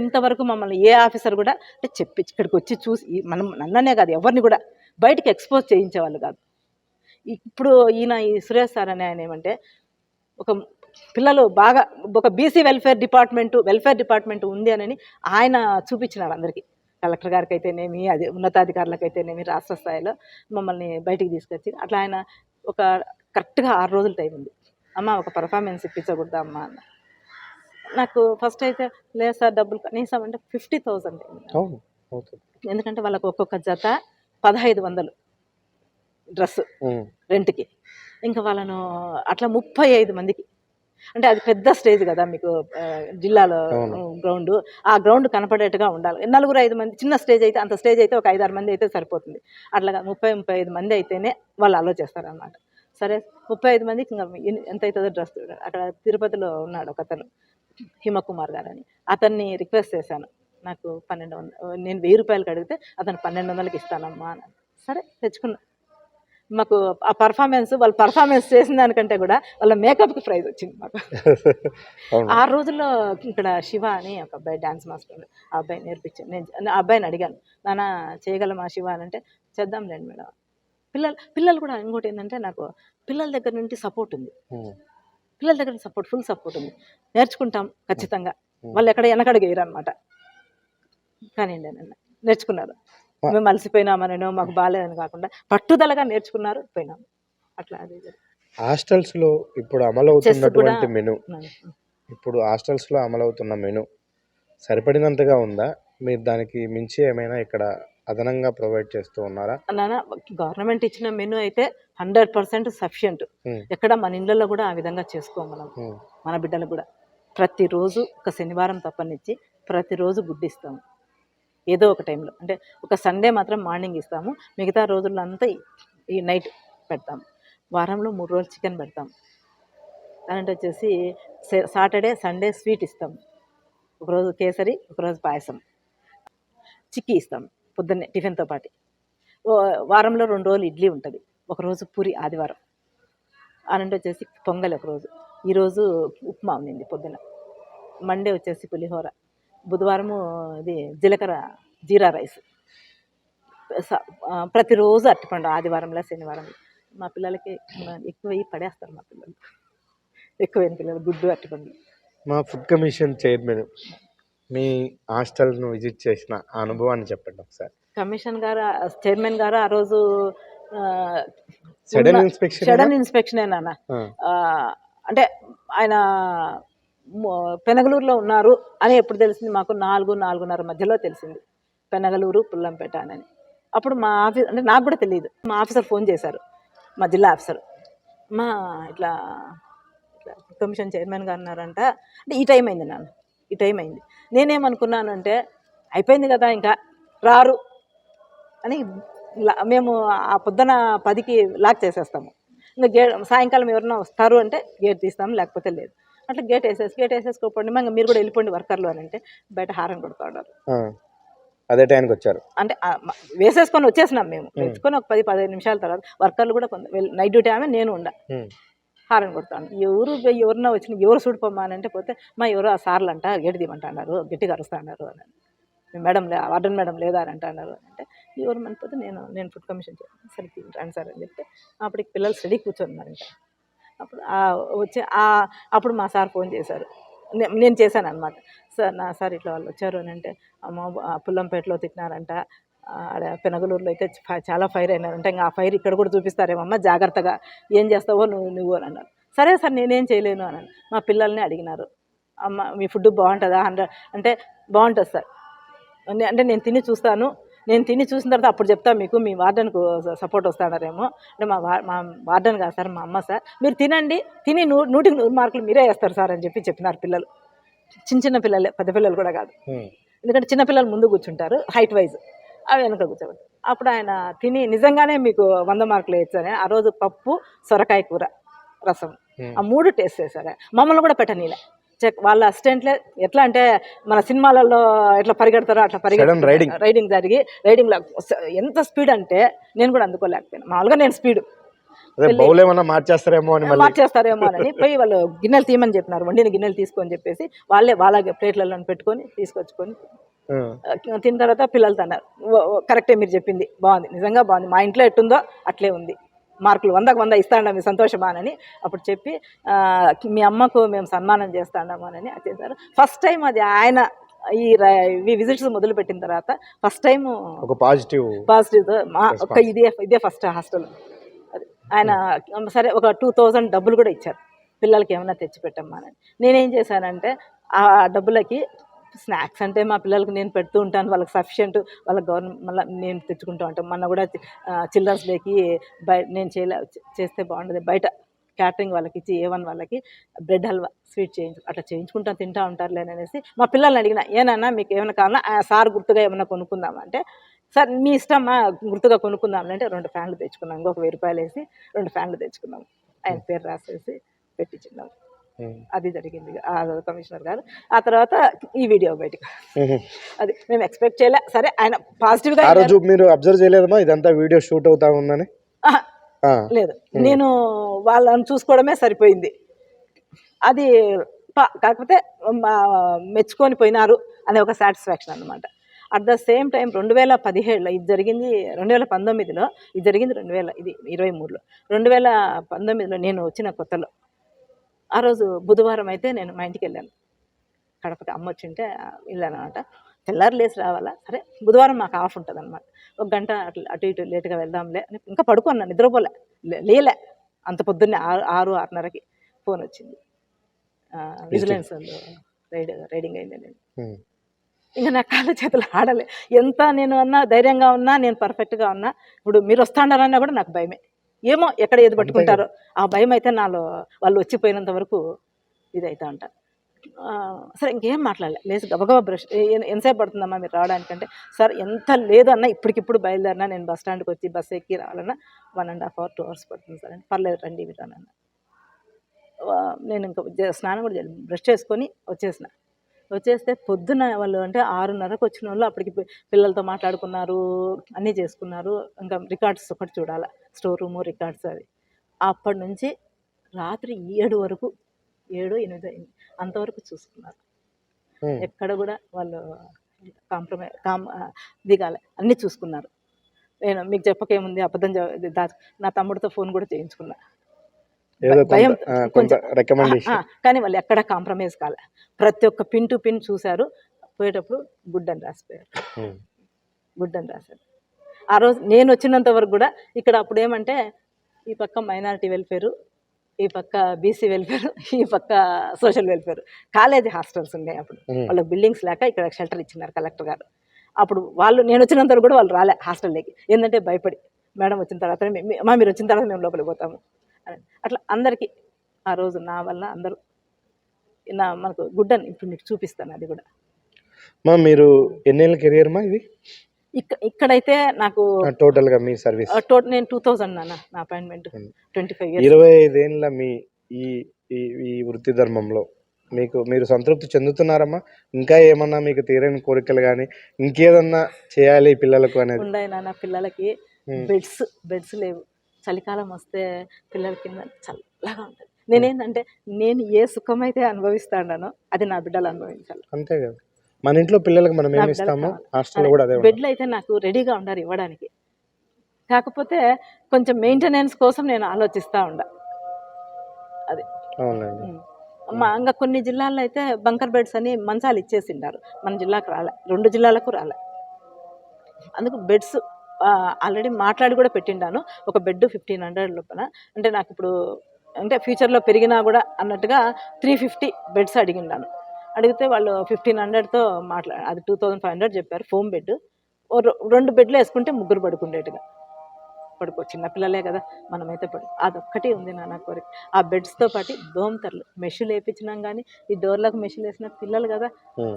ఇంతవరకు మమ్మల్ని ఏ ఆఫీసర్ కూడా అంటే చెప్పి ఇక్కడికి వచ్చి చూసి నన్ననే కాదు ఎవరిని కూడా బయటికి ఎక్స్పోజ్ చేయించేవాళ్ళు కాదు. ఇప్పుడు ఈ సురేష్ సార్ అనే ఆయన ఏమంటే ఒక పిల్లలు బాగా ఒక బీసీ వెల్ఫేర్ డిపార్ట్మెంట్ ఉంది అని ఆయన చూపించినారు అందరికీ, కలెక్టర్ గారికి అయితేనేమి, అది ఉన్నతాధికారులకు అయితేనేమి, రాష్ట్ర స్థాయిలో మమ్మల్ని బయటికి తీసుకొచ్చి అట్లా ఆయన ఒక కరెక్ట్గా 6 రోజులు టైం ఉంది. అమ్మ ఒక పర్ఫార్మెన్స్ ఇప్పించకూడదా అమ్మ అన్న. నాకు ఫస్ట్ అయితే లేదు సార్ డబ్బులు కనీసం అంటే 50,000 ఎందుకంటే వాళ్ళకు ఒక్కొక్క జత 1,500 డ్రెస్ రెంట్కి, ఇంకా వాళ్ళను అట్లా 35 మందికి, అంటే అది పెద్ద స్టేజ్ కదా మీకు జిల్లాలో గ్రౌండ్, ఆ గ్రౌండ్ కనపడేట్టుగా ఉండాలి. 4-5 మంది చిన్న స్టేజ్ అయితే, అంత స్టేజ్ అయితే ఒక 5-6 మంది అయితే సరిపోతుంది. అట్లాగా 30-35 మంది అయితేనే వాళ్ళు అలో చేస్తారనమాట. సరే 35 మందికి ఇంకా ఎంత అవుతుందో డ్రెస్. అక్కడ తిరుపతిలో ఉన్నాడు ఒక అతను హిమకుమార్ గారు అని, అతన్ని రిక్వెస్ట్ చేశాను, నాకు 1,200, నేను 1000 రూపాయలకి అడిగితే అతను 1,200కి ఇస్తానమ్మా అని. సరే తెచ్చుకున్నా. మాకు ఆ వాళ్ళు పర్ఫార్మెన్స్ చేసిన దానికంటే కూడా వాళ్ళ మేకప్కి ప్రైజ్ వచ్చింది మాకు. 6 రోజుల్లో ఇక్కడ శివ అని ఒక అబ్బాయి డ్యాన్స్ మాస్టర్, ఆ అబ్బాయి నేర్పించాను. నేను ఆ అబ్బాయిని అడిగాను, నాన్న చేయగలమా శివ అని అంటే చేద్దాంలేండి మేడం. పిల్లలు కూడా ఇంకోటి ఏంటంటే నాకు పిల్లల దగ్గర నుండి సపోర్ట్ ఉంది, పిల్లల దగ్గర ఫుల్ సపోర్ట్ ఉంది, నేర్చుకుంటాం ఖచ్చితంగా. వాళ్ళు ఎక్కడ వెనకడుగు వేయరు అనమాట. కానీ నేర్చుకున్నారు, మేము అలసిపోయినామనో మాకు బాగాలేదని కాకుండా పట్టుదలగా నేర్చుకున్నారు, పోయినాము అట్లా. అది హాస్టల్స్లో ఇప్పుడు అమలవుతున్నటువంటి మెను, ఇప్పుడు హాస్టల్స్లో అమలవుతున్న మెను సరిపడినంతగా ఉందా? మీరు దానికి మించి ఏమైనా ఇక్కడ అదనంగా ప్రొవైడ్ చేస్తూ ఉన్నారా? నాన్న గవర్నమెంట్ ఇచ్చిన మెను అయితే 100% సఫిషియంట్. ఎక్కడ మన ఇళ్ళల్లో కూడా ఆ విధంగా చేసుకోం మనం. మన బిడ్డలకు కూడా ప్రతిరోజు ఒక శనివారం తప్పనిచ్చి ప్రతిరోజు గుడ్డిస్తాము ఏదో ఒక టైంలో. అంటే ఒక సండే మాత్రం మార్నింగ్ ఇస్తాము, మిగతా రోజుల్లో అంతా ఈ నైట్ పెడతాము. వారంలో 3 రోజులు చికెన్ పెడతాము. దాంట్లో వచ్చేసి సాటర్డే సండే స్వీట్ ఇస్తాము, ఒకరోజు కేసరి, ఒకరోజు పాయసం, చిక్కీ ఇస్తాము పొద్దున్నే టిఫిన్తో పాటు. వారంలో 2 రోజులు ఇడ్లీ ఉంటుంది, ఒకరోజు పూరి ఆదివారం. అనంటే వచ్చేసి పొంగల్ ఒకరోజు, ఈరోజు ఉప్మా ఉంది పొద్దున. మండే వచ్చేసి పులిహోర, బుధవారము ఇది జీరా రైస్, ప్రతిరోజు అరటిపండు, ఆదివారంలో శనివారం. మా పిల్లలకి ఎక్కువ పడేస్తారు, మా పిల్లలు ఎక్కువైన పిల్లలు గుడ్డు అరటిపండు. మా ఫుడ్ కమిషన్ చైర్మన్ మీ హాస్టల్ను విజిట్ చేసిన అనుభవాన్ని చెప్పండి ఒకసారి. చైర్మన్ గారు ఆ రోజు సడన్ ఇన్స్పెక్షన్ నాన్న, అంటే ఆయన పెనగలూరులో ఉన్నారు అని ఎప్పుడు తెలిసింది మాకు? 4-4:30 మధ్యలో తెలిసింది, పెనగలూరు పుల్లంపేట అని. అప్పుడు మా ఆఫీస్ అంటే నాకు కూడా తెలియదు, మా ఆఫీసర్ ఫోన్ చేశారు, మా జిల్లా ఆఫీసర్, మా ఇట్లా కమిషన్ చైర్మన్ గారు ఉన్నారంట. అంటే ఈ టైం అయింది నాన్న, ఈ టైం అయింది. నేనేమనుకున్నాను అంటే అయిపోయింది కదా ఇంకా రారు అని, మేము ఆ పొద్దున 10కి లాక్ చేసేస్తాము. ఇంకా సాయంకాలం ఎవరైనా వస్తారు అంటే గేట్ తీస్తాము, లేకపోతే లేదు. అట్లా గేట్ వేసేసుకోండి, ఇంకా మీరు కూడా వెళ్ళిపోండి వర్కర్లు అని అంటే బయట హారన్ కొడుతూ ఉన్నారు. అదే టైంకి వచ్చారు, అంటే వేసేసుకొని వచ్చేసినాం మేము. తెచ్చుకొని ఒక 10-15 నిమిషాల తర్వాత వర్కర్లు కూడా నైట్ డ్యూటీ ఆమె నేను ఉండ హారన్ కొడతాను. ఎవరన్నా వచ్చిన ఎవరు చూడిపోమ్మా అని అంటే పోతే మా ఎవరో ఆ సార్లు అంట గేటు తీయమంటున్నారు, గట్టిగా అరుస్తున్నారు అని. మీ మేడం వార్డెన్ మేడం లేదా అని అంటున్నారు అంటే ఎవరు మనపోతే నేను ఫుడ్ కమిషన్ సరే రండి సార్ అని చెప్తే అప్పటికి పిల్లలు స్టడీ కూర్చోన్నారు ఇంకా. అప్పుడు వచ్చి అప్పుడు మా సార్ ఫోన్ చేశారు, నేను చేశాను అనమాట. సార్ ఇట్లా వాళ్ళు వచ్చారు అని అంటే, అమ్మ పుల్లంపేటలో తిట్టినారంట, ఆడ పెనగలూరులో అయితే చాలా ఫైర్ అయినారంట, ఇంకా ఆ ఫైర్ ఇక్కడ కూడా చూపిస్తారేమమ్మ, జాగ్రత్తగా ఏం చేస్తావో నువ్వు అని అన్నారు. సరే సార్ నేనేం చేయలేను అన్నాను. మా పిల్లల్ని అడిగినారు, అమ్మ మీ ఫుడ్ బాగుంటుందా అంటే బాగుంటుంది సార్ అంటే నేను తిని చూస్తాను, నేను తిని చూసిన తర్వాత అప్పుడు చెప్తాను మీకు, మీ వార్డెన్కు సపోర్ట్ వస్తాడారేమో అంటే మా వార్డెన్ కాదు సార్, మా అమ్మ సార్, మీరు తినండి, తిని 100కి 100 మార్కులు మీరే వేస్తారు సార్ అని చెప్పినారు పిల్లలు. చిన్న పిల్లలే, పెద్ద పిల్లలు కూడా కాదు, ఎందుకంటే చిన్న పిల్లలు ముందు కూర్చుంటారు హైట్ వైజ్, అవి వెనక కూర్చోబెట్టారు. అప్పుడు ఆయన తిని నిజంగానే మీకు 100 మార్కులు వేయచ్చు అని ఆ రోజు పప్పు సొరకాయ కూర రసం ఆ 3 టేస్ట్ చేశారు. మమ్మల్ని కూడా పెట్టనీలే. వాళ్ళ అసిస్టెంట్లే ఎట్లా అంటే మన సినిమాలలో ఎట్లా పరిగెడతారో అట్లా రైడింగ్ జరిగి రైడింగ్లో ఎంత స్పీడ్ అంటే నేను కూడా అందుకోలేకపోయాను. మామూలుగా నేను స్పీడ్ మార్చేస్తారేమో అని పోయి వాళ్ళు గిన్నెలు తీయమని చెప్పినారు, వండిన గిన్నెలు తీసుకొని చెప్పేసి వాళ్ళ ప్లేట్లలో పెట్టుకొని తీసుకొచ్చుకొని తిన్న తర్వాత పిల్లలతో అన్నారు, కరెక్టే మీరు చెప్పింది, బాగుంది, నిజంగా బాగుంది, మా ఇంట్లో ఎట్టుందో అట్లే ఉంది, మార్కులు 100కి 100 ఇస్తాండా మీ సంతోషమానని అప్పుడు చెప్పి మీ అమ్మకు మేము సన్మానం చేస్తాండాము అని చేశారు. ఫస్ట్ టైం అది ఆయన ఈ విజిట్స్ మొదలుపెట్టిన తర్వాత ఫస్ట్ టైం ఒక పాజిటివ్ ఇదే ఫస్ట్ హాస్టల్ అది. ఆయన సరే ఒక 2000 డబ్బులు కూడా ఇచ్చారు, పిల్లలకి ఏమైనా తెచ్చిపెట్టమ్మా అని. నేనేం చేశానంటే ఆ డబ్బులకి స్నాక్స్ అంటే మా పిల్లలకి నేను పెడుతూ ఉంటాను, వాళ్ళకి సఫిషియెంట్, వాళ్ళకి గవర్నమెంట్ మళ్ళీ నేను తెచ్చుకుంటూ ఉంటాను. మొన్న కూడా చిల్డ్రన్స్ డేకి నేను చేస్తే బాగుంటుంది, బయట క్యాటరింగ్ వాళ్ళకి ఇచ్చి A1 వాళ్ళకి బ్రెడ్ హల్వా స్వీట్ అట్లా చేయించుకుంటాను, తింటూ ఉంటారులే అనేసి మా పిల్లల్ని అడిగిన, ఏనన్నా మీకు ఏమైనా కావాలా సార్ గుర్తుగా ఏమైనా కొనుక్కుందామంటే, సార్ మీ ఇష్టమా గుర్తుగా కొనుక్కుందాం అంటే 2 ఫ్యాన్లు తెచ్చుకున్నాం, ఇంకొక 1000 రూపాయలు వేసి 2 ఫ్యాన్లు తెచ్చుకున్నాం, ఆయన పేరు రాసేసి పెట్టించున్నాం. అది జరిగింది ఆ కమిషనర్ గారు. ఆ తర్వాత ఈ వీడియో బయటకు అది మేము ఎక్స్పెక్ట్ చేయలే. సరే ఆయన పాజిటివ్ గా మీరు అబ్జర్వ్ చేయలేదమ్మా ఇదంతా వీడియో షూట్ అవుతా ఉందని? లేదు, నేను వాళ్ళని చూసుకోవడమే సరిపోయింది. అది కాకపోతే మెచ్చుకొని పోయినారు అనే ఒక సాటిస్ఫాక్షన్ అనమాట. అట్ ద సేమ్ టైం 2017లో ఇది జరిగింది, 2019లో ఇది జరిగింది, ఇది 2023లో, 2019లో నేను వచ్చిన కొత్తలో ఆ రోజు బుధవారం అయితే నేను మా ఇంటికి వెళ్ళాను, కడపకి అమ్మ వచ్చింటే వెళ్ళాను అనమాట. తెల్లారి లేచి రావాలా, సరే బుధవారం మాకు ఆఫ్ ఉంటుంది అనమాట, 1 గంట అటు ఇటు లేట్గా వెళ్దాంలే అని ఇంకా పడుకున్నాను, నిద్రపోలే, లేలే అంత పొద్దున్నే 6-6:30కి ఫోన్ వచ్చింది, విజిలెన్స్ రైడింగ్ అయింది. నేను ఇంకా నా కాళ్ళ చేతులు ఆడలే, ఎంత నేను అన్నా ధైర్యంగా ఉన్నా, నేను పర్ఫెక్ట్గా ఉన్నా, ఇప్పుడు మీరు వస్తాడారన్నా కూడా నాకు భయమే, ఏమో ఎక్కడ ఏది పట్టుకుంటారో ఆ భయం అయితే నాలో, వాళ్ళు వచ్చిపోయినంత వరకు ఇదైతే అంట. సరే ఇంకేం మాట్లాడలే, లేచి గబగబా బ్రష్, ఎంతసేపు పడుతుందమ్మా మీరు రావడానికంటే, సార్ ఎంత లేదన్నా ఇప్పటికిప్పుడు బయలుదేరినా, నేను బస్ స్టాండ్కి వచ్చి బస్సు ఎక్కి రావాలన్నా 1.5 hour 2 hours పడుతుంది సార్ అని, పర్లేదు రండి మీరు అన్న. నేను ఇంకా స్నానం కూడా చేయలేదు, బ్రష్ చేసుకొని వచ్చేస్తే పొద్దున వాళ్ళు అంటే 6:30కు వచ్చిన వాళ్ళు అప్పటికి పిల్లలతో మాట్లాడుకున్నారు, అన్నీ చేసుకున్నారు, ఇంకా రికార్డ్స్ ఒకటి చూడాలి, స్టోర్ రూము రికార్డ్స్ అవి. అప్పటి నుంచి రాత్రి 7 వరకు 7-8 అంతవరకు చూసుకున్నారు, ఎక్కడ కూడా వాళ్ళు దిగాలి, అన్నీ చూసుకున్నారు. నేను మీకు చెప్పకేముంది, అబద్ధం నా తమ్ముడితో ఫోన్ కూడా చేయించుకున్నా, భయం కొంచెం, కానీ వాళ్ళు ఎక్కడ కాంప్రమైజ్ కాలే, ప్రతి ఒక్క పిన్ టు పిన్ చూశారు. పోయేటప్పుడు గుడ్ అని రాసిపోయారు, గుడ్ అని రాశారు. ఆ రోజు నేను వచ్చినంత వరకు కూడా ఇక్కడ అప్పుడు ఏమంటే ఈ పక్క మైనారిటీ వెల్ఫేరు, ఈ పక్క బీసీ వెల్ఫేర్, ఈ పక్క సోషల్ వెల్ఫేర్, కాలేజీ హాస్టల్స్ ఉన్నాయి అప్పుడు, వాళ్ళకి బిల్డింగ్స్ లేక ఇక్కడ షెల్టర్ ఇచ్చినారు కలెక్టర్ గారు. అప్పుడు నేను వచ్చినంత వరకు కూడా వాళ్ళు రాలే హాస్టల్లోకి, ఏంటంటే భయపడి, మేడం వచ్చిన తర్వాత మీరు వచ్చిన తర్వాత మేము లోపలికి పోతాము అని. అట్లా అందరికీ ఆ రోజు నా వల్ల అందరూ మనకు గుడ్ అని ఇప్పుడు మీకు చూపిస్తాను. అది కూడా మీరు ఎన్నేళ్ళ కెరియర్ మా ఇది? ఇక్కడైతే నాకు టోటల్గా మీ సర్వీస్ నేను 2000 నా అపాయింట్మెంట్, 25 years. 25 ఏళ్ళ మీ ఈ వృత్తి ధర్మంలో మీరు సంతృప్తి చెందుతున్నారమ్మా? ఇంకా ఏమన్నా మీకు తీరని కోరికలు కానీ ఇంకేదన్నా చేయాలి పిల్లలకు అనేది ఉన్నాయి నాన్న? పిల్లలకి బెడ్స్ లేవు, చలికాలం వస్తే పిల్లల కింద చల్లగా ఉంటుంది. నేనేంటంటే నేను ఏ సుఖమైతే అనుభవిస్తాను అది నా బిడ్డలు అనుభవించాలి, అంతే కదా. మన ఇంట్లో పిల్లలకు మనం నా ఏమి బిడ్డలకు ఇస్తామో కావాలి. హాస్టల్లో కూడా అదే ఉంటుంది. బెడ్లు అయితే నాకు రెడీగా ఉండారు ఇవ్వడానికి, కాకపోతే కొంచెం మెయింటెనెన్స్ కోసం నేను ఆలోచిస్తూ ఉండా. అది అవునండి. ఇంకా కొన్ని జిల్లాల్లో అయితే బంకర్ బెడ్స్ అని మంచాలు ఇచ్చేసిండారు, మన జిల్లాకు రాలే, 2 జిల్లాలకు రాలే. అందుకు బెడ్స్ ఆల్రెడీ మాట్లాడి కూడా పెట్టిండాను, ఒక బెడ్ 1500 లోపల. అంటే నాకు ఇప్పుడు అంటే ఫ్యూచర్లో పెరిగినా కూడా అన్నట్టుగా 350 బెడ్స్ అడిగిండాను. అడిగితే వాళ్ళు 1500తో అది 2500 చెప్పారు ఫోమ్ బెడ్. 2 బెడ్లు వేసుకుంటే 3 పడుకుండేట్టుగా చిన్నపిల్లలే కదా, మనమైతే అదొక్కటి ఉంది నా కోరిక. ఆ బెడ్స్తో పాటు దోమతెరలు మెషులు వేయించినాం, కానీ ఈ డోర్లకు మెషులు వేసిన పిల్లలు కదా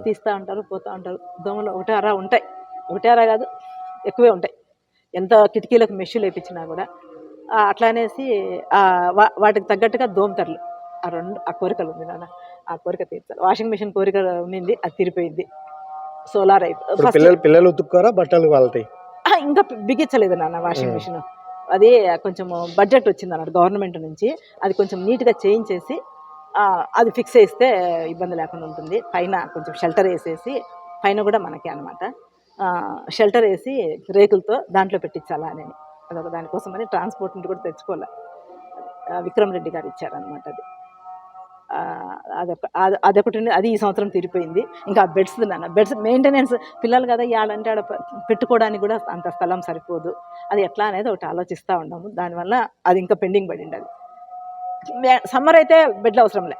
తీస్తూ ఉంటారు పోతూ ఉంటారు. దోమలు ఒకటే అరా ఉంటాయి, ఒకటే అరా కాదు ఎక్కువే ఉంటాయి, ఎంత కిటికీలకు మెషులు వేయించినా కూడా. అట్లా అనేసి వాటికి తగ్గట్టుగా దోమతెరలు, ఆ కోరికలు ఉంది నాన్న. ఆ కోరిక తీర్చాలి. వాషింగ్ మిషన్ కోరిక ఉన్నింది, అది తీరిపోయింది. సోలార్ పిల్లలు ఉతుక్కోరా బట్టలు వాళ్తాయి? ఇంకా బిగించలేదు నాన్న వాషింగ్ మిషన్. అది కొంచెం బడ్జెట్ వచ్చింది అన్నట్టు గవర్నమెంట్ నుంచి, అది కొంచెం నీట్గా చేయించేసి అది ఫిక్స్ చేస్తే ఇబ్బంది లేకుండా ఉంటుంది. పైన కొంచెం షెల్టర్ వేసేసి, పైన కూడా మనకే అనమాట షెల్టర్ వేసి రేకులతో దాంట్లో పెట్టించాలా అని, అదొక దానికోసమని ట్రాన్స్పోర్ట్ నుండి కూడా తెచ్చుకోవాలి. విక్రమ్ రెడ్డి గారు ఇచ్చారనమాట అది. అదొకటి అది ఈ సంవత్సరం తీరిపోయింది. ఇంకా బెడ్స్ నాన్న, బెడ్స్ మెయింటెనెన్స్ పిల్లలు కదా, ఆడంటే ఆడ పెట్టుకోవడానికి కూడా అంత స్థలం సరిపోదు. అది ఎట్లా అనేది ఒకటి ఆలోచిస్తూ ఉన్నాము. దానివల్ల అది ఇంకా పెండింగ్ పడింది. అది సమ్మర్ అయితే బెడ్లు అవసరంలే,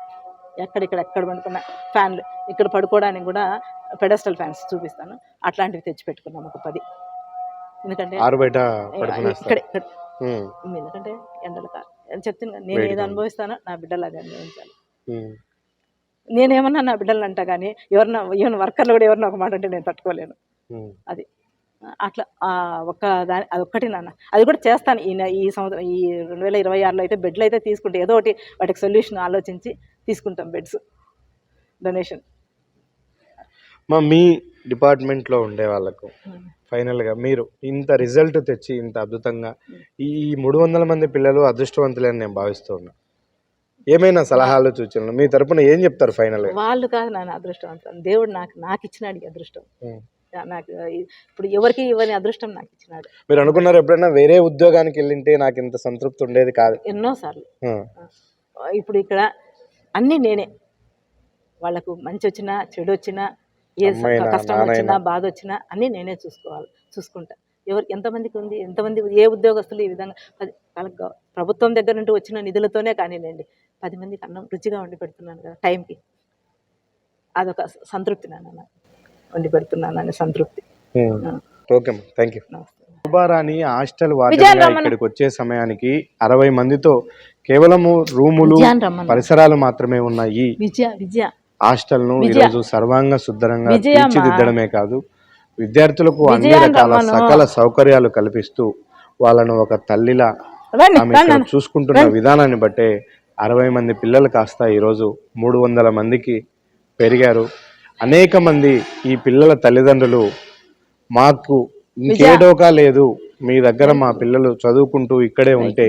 ఎక్కడ పడుకున్న ఫ్యాన్లు, ఇక్కడ పడుకోవడానికి కూడా పెడస్టల్ ఫ్యాన్స్ చూపిస్తాను, అట్లాంటివి తెచ్చి పెట్టుకున్నాము ఒక 10. ఎందుకంటే ఇక్కడ ఎందుకంటే ఎండలు చెప్తున్నా, నేను ఏది అనుభవిస్తానో నా బిడ్డలు అది అనుభవించాలి. నేనేమన్నా నా బిడ్డలు అంటా కానీ ఈవెన్ వర్కర్లు కూడా ఎవరన్నా ఒక మాట అంటే నేను తట్టుకోలేను. అది అట్లా అదొక్కటి నాన్న. అది కూడా చేస్తాను ఈ సంవత్సరం, ఈ 2026లో అయితే బెడ్లు అయితే తీసుకుంటే ఏదో ఒకటి వాటికి సొల్యూషన్ ఆలోచించి తీసుకుంటాం బెడ్స్ డొనేషన్. మీ డిపార్ట్మెంట్లో ఉండే వాళ్ళకు ఫైనల్గా మీరు ఇంత రిజల్ట్ తెచ్చి ఇంత అద్భుతంగా ఈ 300 మంది పిల్లలు అదృష్టవంతులని నేను భావిస్తూ ఉన్నా. ఏమైనా సలహాలు సూచనలు మీ తరపున ఏం చెప్తారు ఫైనల్గా? వాళ్ళు కాదు నాన్న అదృష్టవంతులు, దేవుడు నాకు ఇచ్చినాడు ఈ అదృష్టం. నాకు ఇప్పుడు ఎవరికి ఇవ్వని అదృష్టం నాకు ఇచ్చినాడు. మీరు అనుకున్నారు ఎప్పుడైనా వేరే ఉద్యోగానికి వెళ్ళింటే నాకు ఇంత సంతృప్తి ఉండేది కాదు? ఎన్నోసార్లు. ఇప్పుడు ఇక్కడ అన్నీ నేనే, వాళ్ళకు మంచి వచ్చినా చెడు వచ్చినా, ఏ కష్టం వచ్చినా బాధ వచ్చినా అన్నీ నేనే చూసుకుంటా. ఎంతమందికి ఉంది, ఎంతమంది ఏ ఉద్యోగస్తులు ఈ విధంగా వాళ్ళకి ప్రభుత్వం దగ్గర నుండి వచ్చిన నిధులతోనే కానీలేండి 10 మందికి అన్నం రుచిగా వండి పెడుతున్నాను కదా టైంకి, అదొక సంతృప్తి నాన్న, వండి పెడుతున్నాను అనే సంతృప్తి. Okay, thank you. Shobharani hostel వార్డెన్గా ఇక్కడికి వచ్చే సమయానికి 60 మందితో కేవలము రూములు పరిసరాలు మాత్రమే ఉన్నాయి. హాస్టల్ను ఈరోజు సర్వాంగ సుందరంగా తీర్చిదిద్దడమే కాదు, విద్యార్థులకు అన్ని రకాల సకల సౌకర్యాలు కల్పిస్తూ వాళ్ళను ఒక తల్లిలా ఆమె చూసుకుంటున్న విధానాన్ని బట్టే 60 మంది పిల్లలు కాస్త ఈరోజు 300 మందికి పెరిగారు. అనేక మంది ఈ పిల్లల తల్లిదండ్రులు మాకు ఇంకేడోకా లేదు, మీ దగ్గర మా పిల్లలు చదువుకుంటూ ఇక్కడే ఉంటే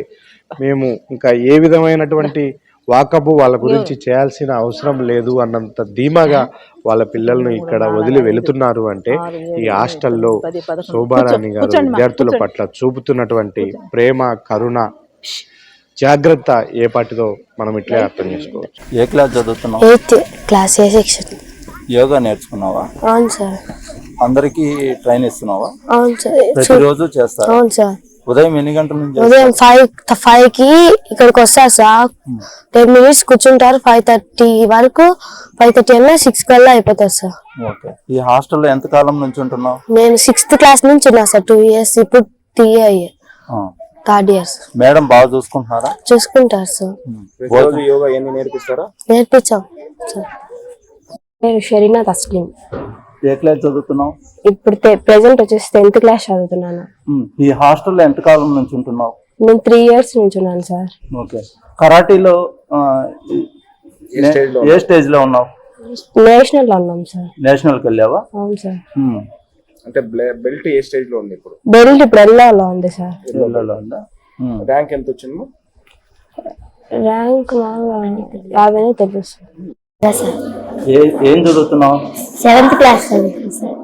మేము ఇంకా ఏ విధమైనటువంటి వాకబు వాళ్ళ గురించి చేయాల్సిన అవసరం లేదు అన్నంత ధీమాగా వాళ్ళ పిల్లలను ఇక్కడ వదిలి వెళుతున్నారు. అంటే ఈ హాస్టల్లో శోభారాణి గారు విద్యార్థుల పట్ల చూపుతున్నటువంటి ప్రేమ, కరుణ, జాగ్రత్త ఏ పాటిదో మనం ఇట్లే అర్థం చేసుకోవచ్చు. ఏ క్లాస్ చదువుతున్నావు? 8th క్లాస్ ఏ సెక్షన్. యోగా నేర్చుకున్నావా? అవును సార్. అందరికి ట్రైన్ ఇస్తున్నావా? అవును సార్. ప్రతిరోజు చేస్తారా? అవును సార్. ఉదయం ఎన్ని గంటల నుంచి? ఉదయం 5కి ఇక్కడికి వస్తారు సార్, 10 minutes కూర్చుంటారు, 5:30 వరకు, 5:30 అన్నా 6 కల్లా అయిపోతారు సార్. ఓకే. ఈ హాస్టల్లో ఎంత కాలం నుంచి ఉంటున్నావు? నేను 6th క్లాస్ నుంచి ఉన్నా సార్, 2 years, ఇప్పుడు 3 years, 3rd year. మేడం బాగా చూసుకుంటున్నారా? చూసుకుంటారు సార్. యోగా ఎన్ని నేర్పిస్తారా? నేర్పించాం సార్. నేను షరీనా తస్లీం. ఏ క్లాస్ చదువుతున్నావు? ఇప్పుడు ప్రెసెంట్ వచ్చేసి 10th క్లాస్ చదువుతున్నాను. ఈ హాస్టల్లో ఎంత కాలం నుంచి ఉంటున్నావు? నేను 3 years నుంచి ఉన్నాను సార్. ఓకే. కరాటీలో ఏ స్టేజ్ లో ఉన్నావు? నేషనల్ లో ఉన్నాం సార్. నేషనల్కి వెళ్ళావా? అవును సార్. అంటే బెల్ట్ ఏ స్టేజ్ లో ఉంది ఇప్పుడు? బెల్ట్ ఇప్పుడు ఎల్లోలో ఉంది సార్. ఎల్లోలో ఉందా? ర్యాంక్ ఎంత వచ్చింది? ర్యాంక్ 50 తెలుసు సార్. ఏం చదువుతున్నావు? 7th క్లాస్ చదువుతాను సార్.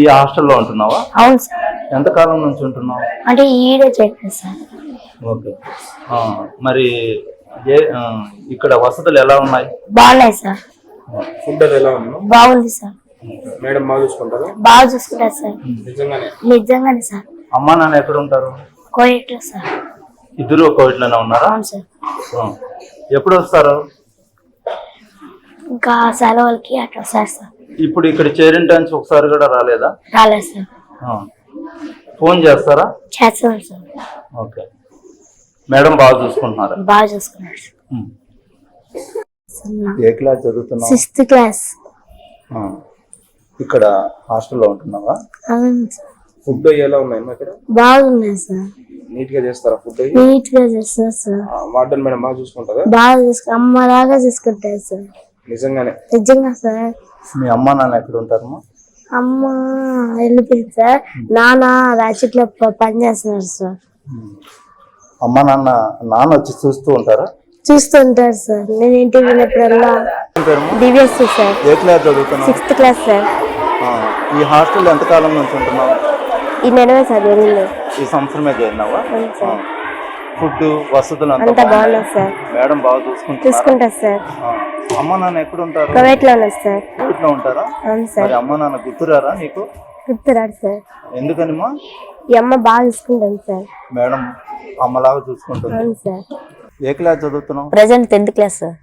ఈ హాస్టల్లో ఉంటున్నావా? అవును సార్. ఎంతకాలం నుంచి ఉంటున్నావు? అంటే ఈడే చెప్పాను సార్. ఓకే. మరి ఇక్కడ వసతులు ఎలా ఉన్నాయి? బాగున్నాయి సార్. ఫుడ్ అది ఎలా ఉంది? బాగుంది సార్. మేడం బాగా చూసుకుంటారు? బాగా చూసుకుంటారు సార్. నిజంగానే సార్. అమ్మా నాన్న ఎక్కడ ఉంటారు? కోయట్లో సార్. ఇద్దరు కోవిడ్లోనే ఉన్నారా? అవును సార్. ఎప్పుడు వస్తారు? ఇంకా సెలవులకి అట్లా వస్తారు సార్. ఇప్పుడు ఇక్కడ చేరిన టైమ్స్ ఒకసారి కూడా రాలేదా? రాలేదు సార్. ఫోన్ చేస్తారా? చేస్తాను సార్. ఓకే. మేడం బాగా చూసుకుంటున్నారా? బాగా చూసుకున్నారు సార్. ఏ క్లాస్ చదువుతున్నావు? 6th class. ఇక్కడ హాస్టల్లో ఉంటున్నావా? అవును సార్. ఫుడ్ ఎలా ఉన్నాయి ఇక్కడ? బాగున్నాయి సార్. నీట్ గా చేస్తారా ఫుడ్? నీట్ గా చేస్తారు సార్. వార్డెన్ మేడం బాగా చూసుకుంటారా? బాగా అమ్మలాగా చూసుకుంటారు సార్. నిజంగానే? నిజంగా సార్. మీ అమ్మ నాన్న ఎక్కడ ఉంటారమ్మా? అమ్మ వెళ్ళిపోయింది సార్. నాన్న రాచిట్లో పని చేస్తున్నారు సార్. అమ్మ నాన్న వచ్చి చూస్తూ ఉంటారా? చూస్తుంటారు సార్. నేను ఇంటికి వెళ్ళినప్పుడల్లా. దివ్యశ్రీ సార్. ఏ క్లాస్ చదువుతున్నావు? 6th class sir. ఈ హాస్టల్ ఎంతకాలం నుంచి ఉంటున్నావు? ఈ నెలవే సార్ వెళ్ళింది. ఈ సంవత్సరమే చేరినావా? అవును సార్. ఫుడ్ వసతులు అంతా బాగున్నాయి సార్. మేడం బాగా చూసుకుంటారు. చూసుకుంటారు సార్. అమ్మ నాన్న ఎక్కడ ఉంటారు? కువైట్లో ఉన్నారు సార్. కువైట్లో ఉంటారా? అవును సార్. మరి అమ్మ నాన్న గుర్తురారా నీకు? గుర్తురాడు సార్. ఎందుకనిమా? ఈ అమ్మ బాగా చూసుకుంటాను సార్. మేడం అమ్మలాగా చూసుకుంటుంది. అవును సార్. ఏ క్లాస్ చదువుతున్నావు? Present 10th class sir.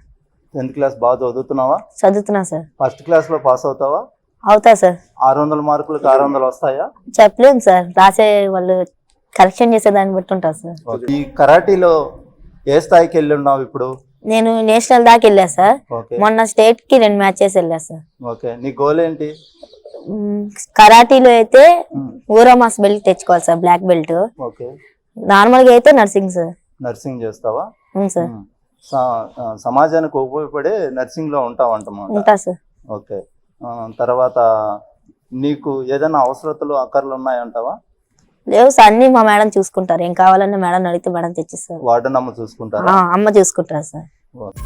10th class బాగా చదువుతున్నావా? చదువుతున్నా సార్. ఫస్ట్ క్లాస్ లో పాస్ అవుతావా? అవుతా సార్. 600 మార్కులకు 600 వస్తాయా? చెప్పలేము సార్. రాసే వాళ్ళు కరెక్షన్ చేసే దాన్ని బట్టి ఉంటారు సార్. ఈ కరాటీలో ఏ స్థాయికి వెళ్ళి ఉన్నావు ఇప్పుడు? నేను నేషనల్ దాకా వెళ్ళా సార్. ఓకే. మొన్న స్టేట్ కి 2 మ్యాచెస్ వెళ్ళా సార్. ఓకే. నీ గోల్ ఏంటి? కరాటీలో అయితే ఊరమాస్ బెల్ట్ తెచ్చుకోవాలి sir, black belt. Okay. Normal గా అయితే నర్సింగ్ సార్. నర్సింగ్ చేస్తావా? అవును సార్. సమాజానికి ఉపయోగపడే నర్సింగ్ లో ఉంటావంటమాట. ఉంటా సార్. ఓకే. తర్వాత నీకు ఏదైనా అవసరతలు అక్కర్లు ఉన్నాయంటావా? లేవు సార్. అన్ని మా మేడం చూసుకుంటారు. ఏం కావాలన్నా మేడం అడిగితే మేడం తెచ్చిస్తారు. వార్డెన్ అమ్మ చూసుకుంటారా? అమ్మ చూసుకుంటారు సార్. ఓకే.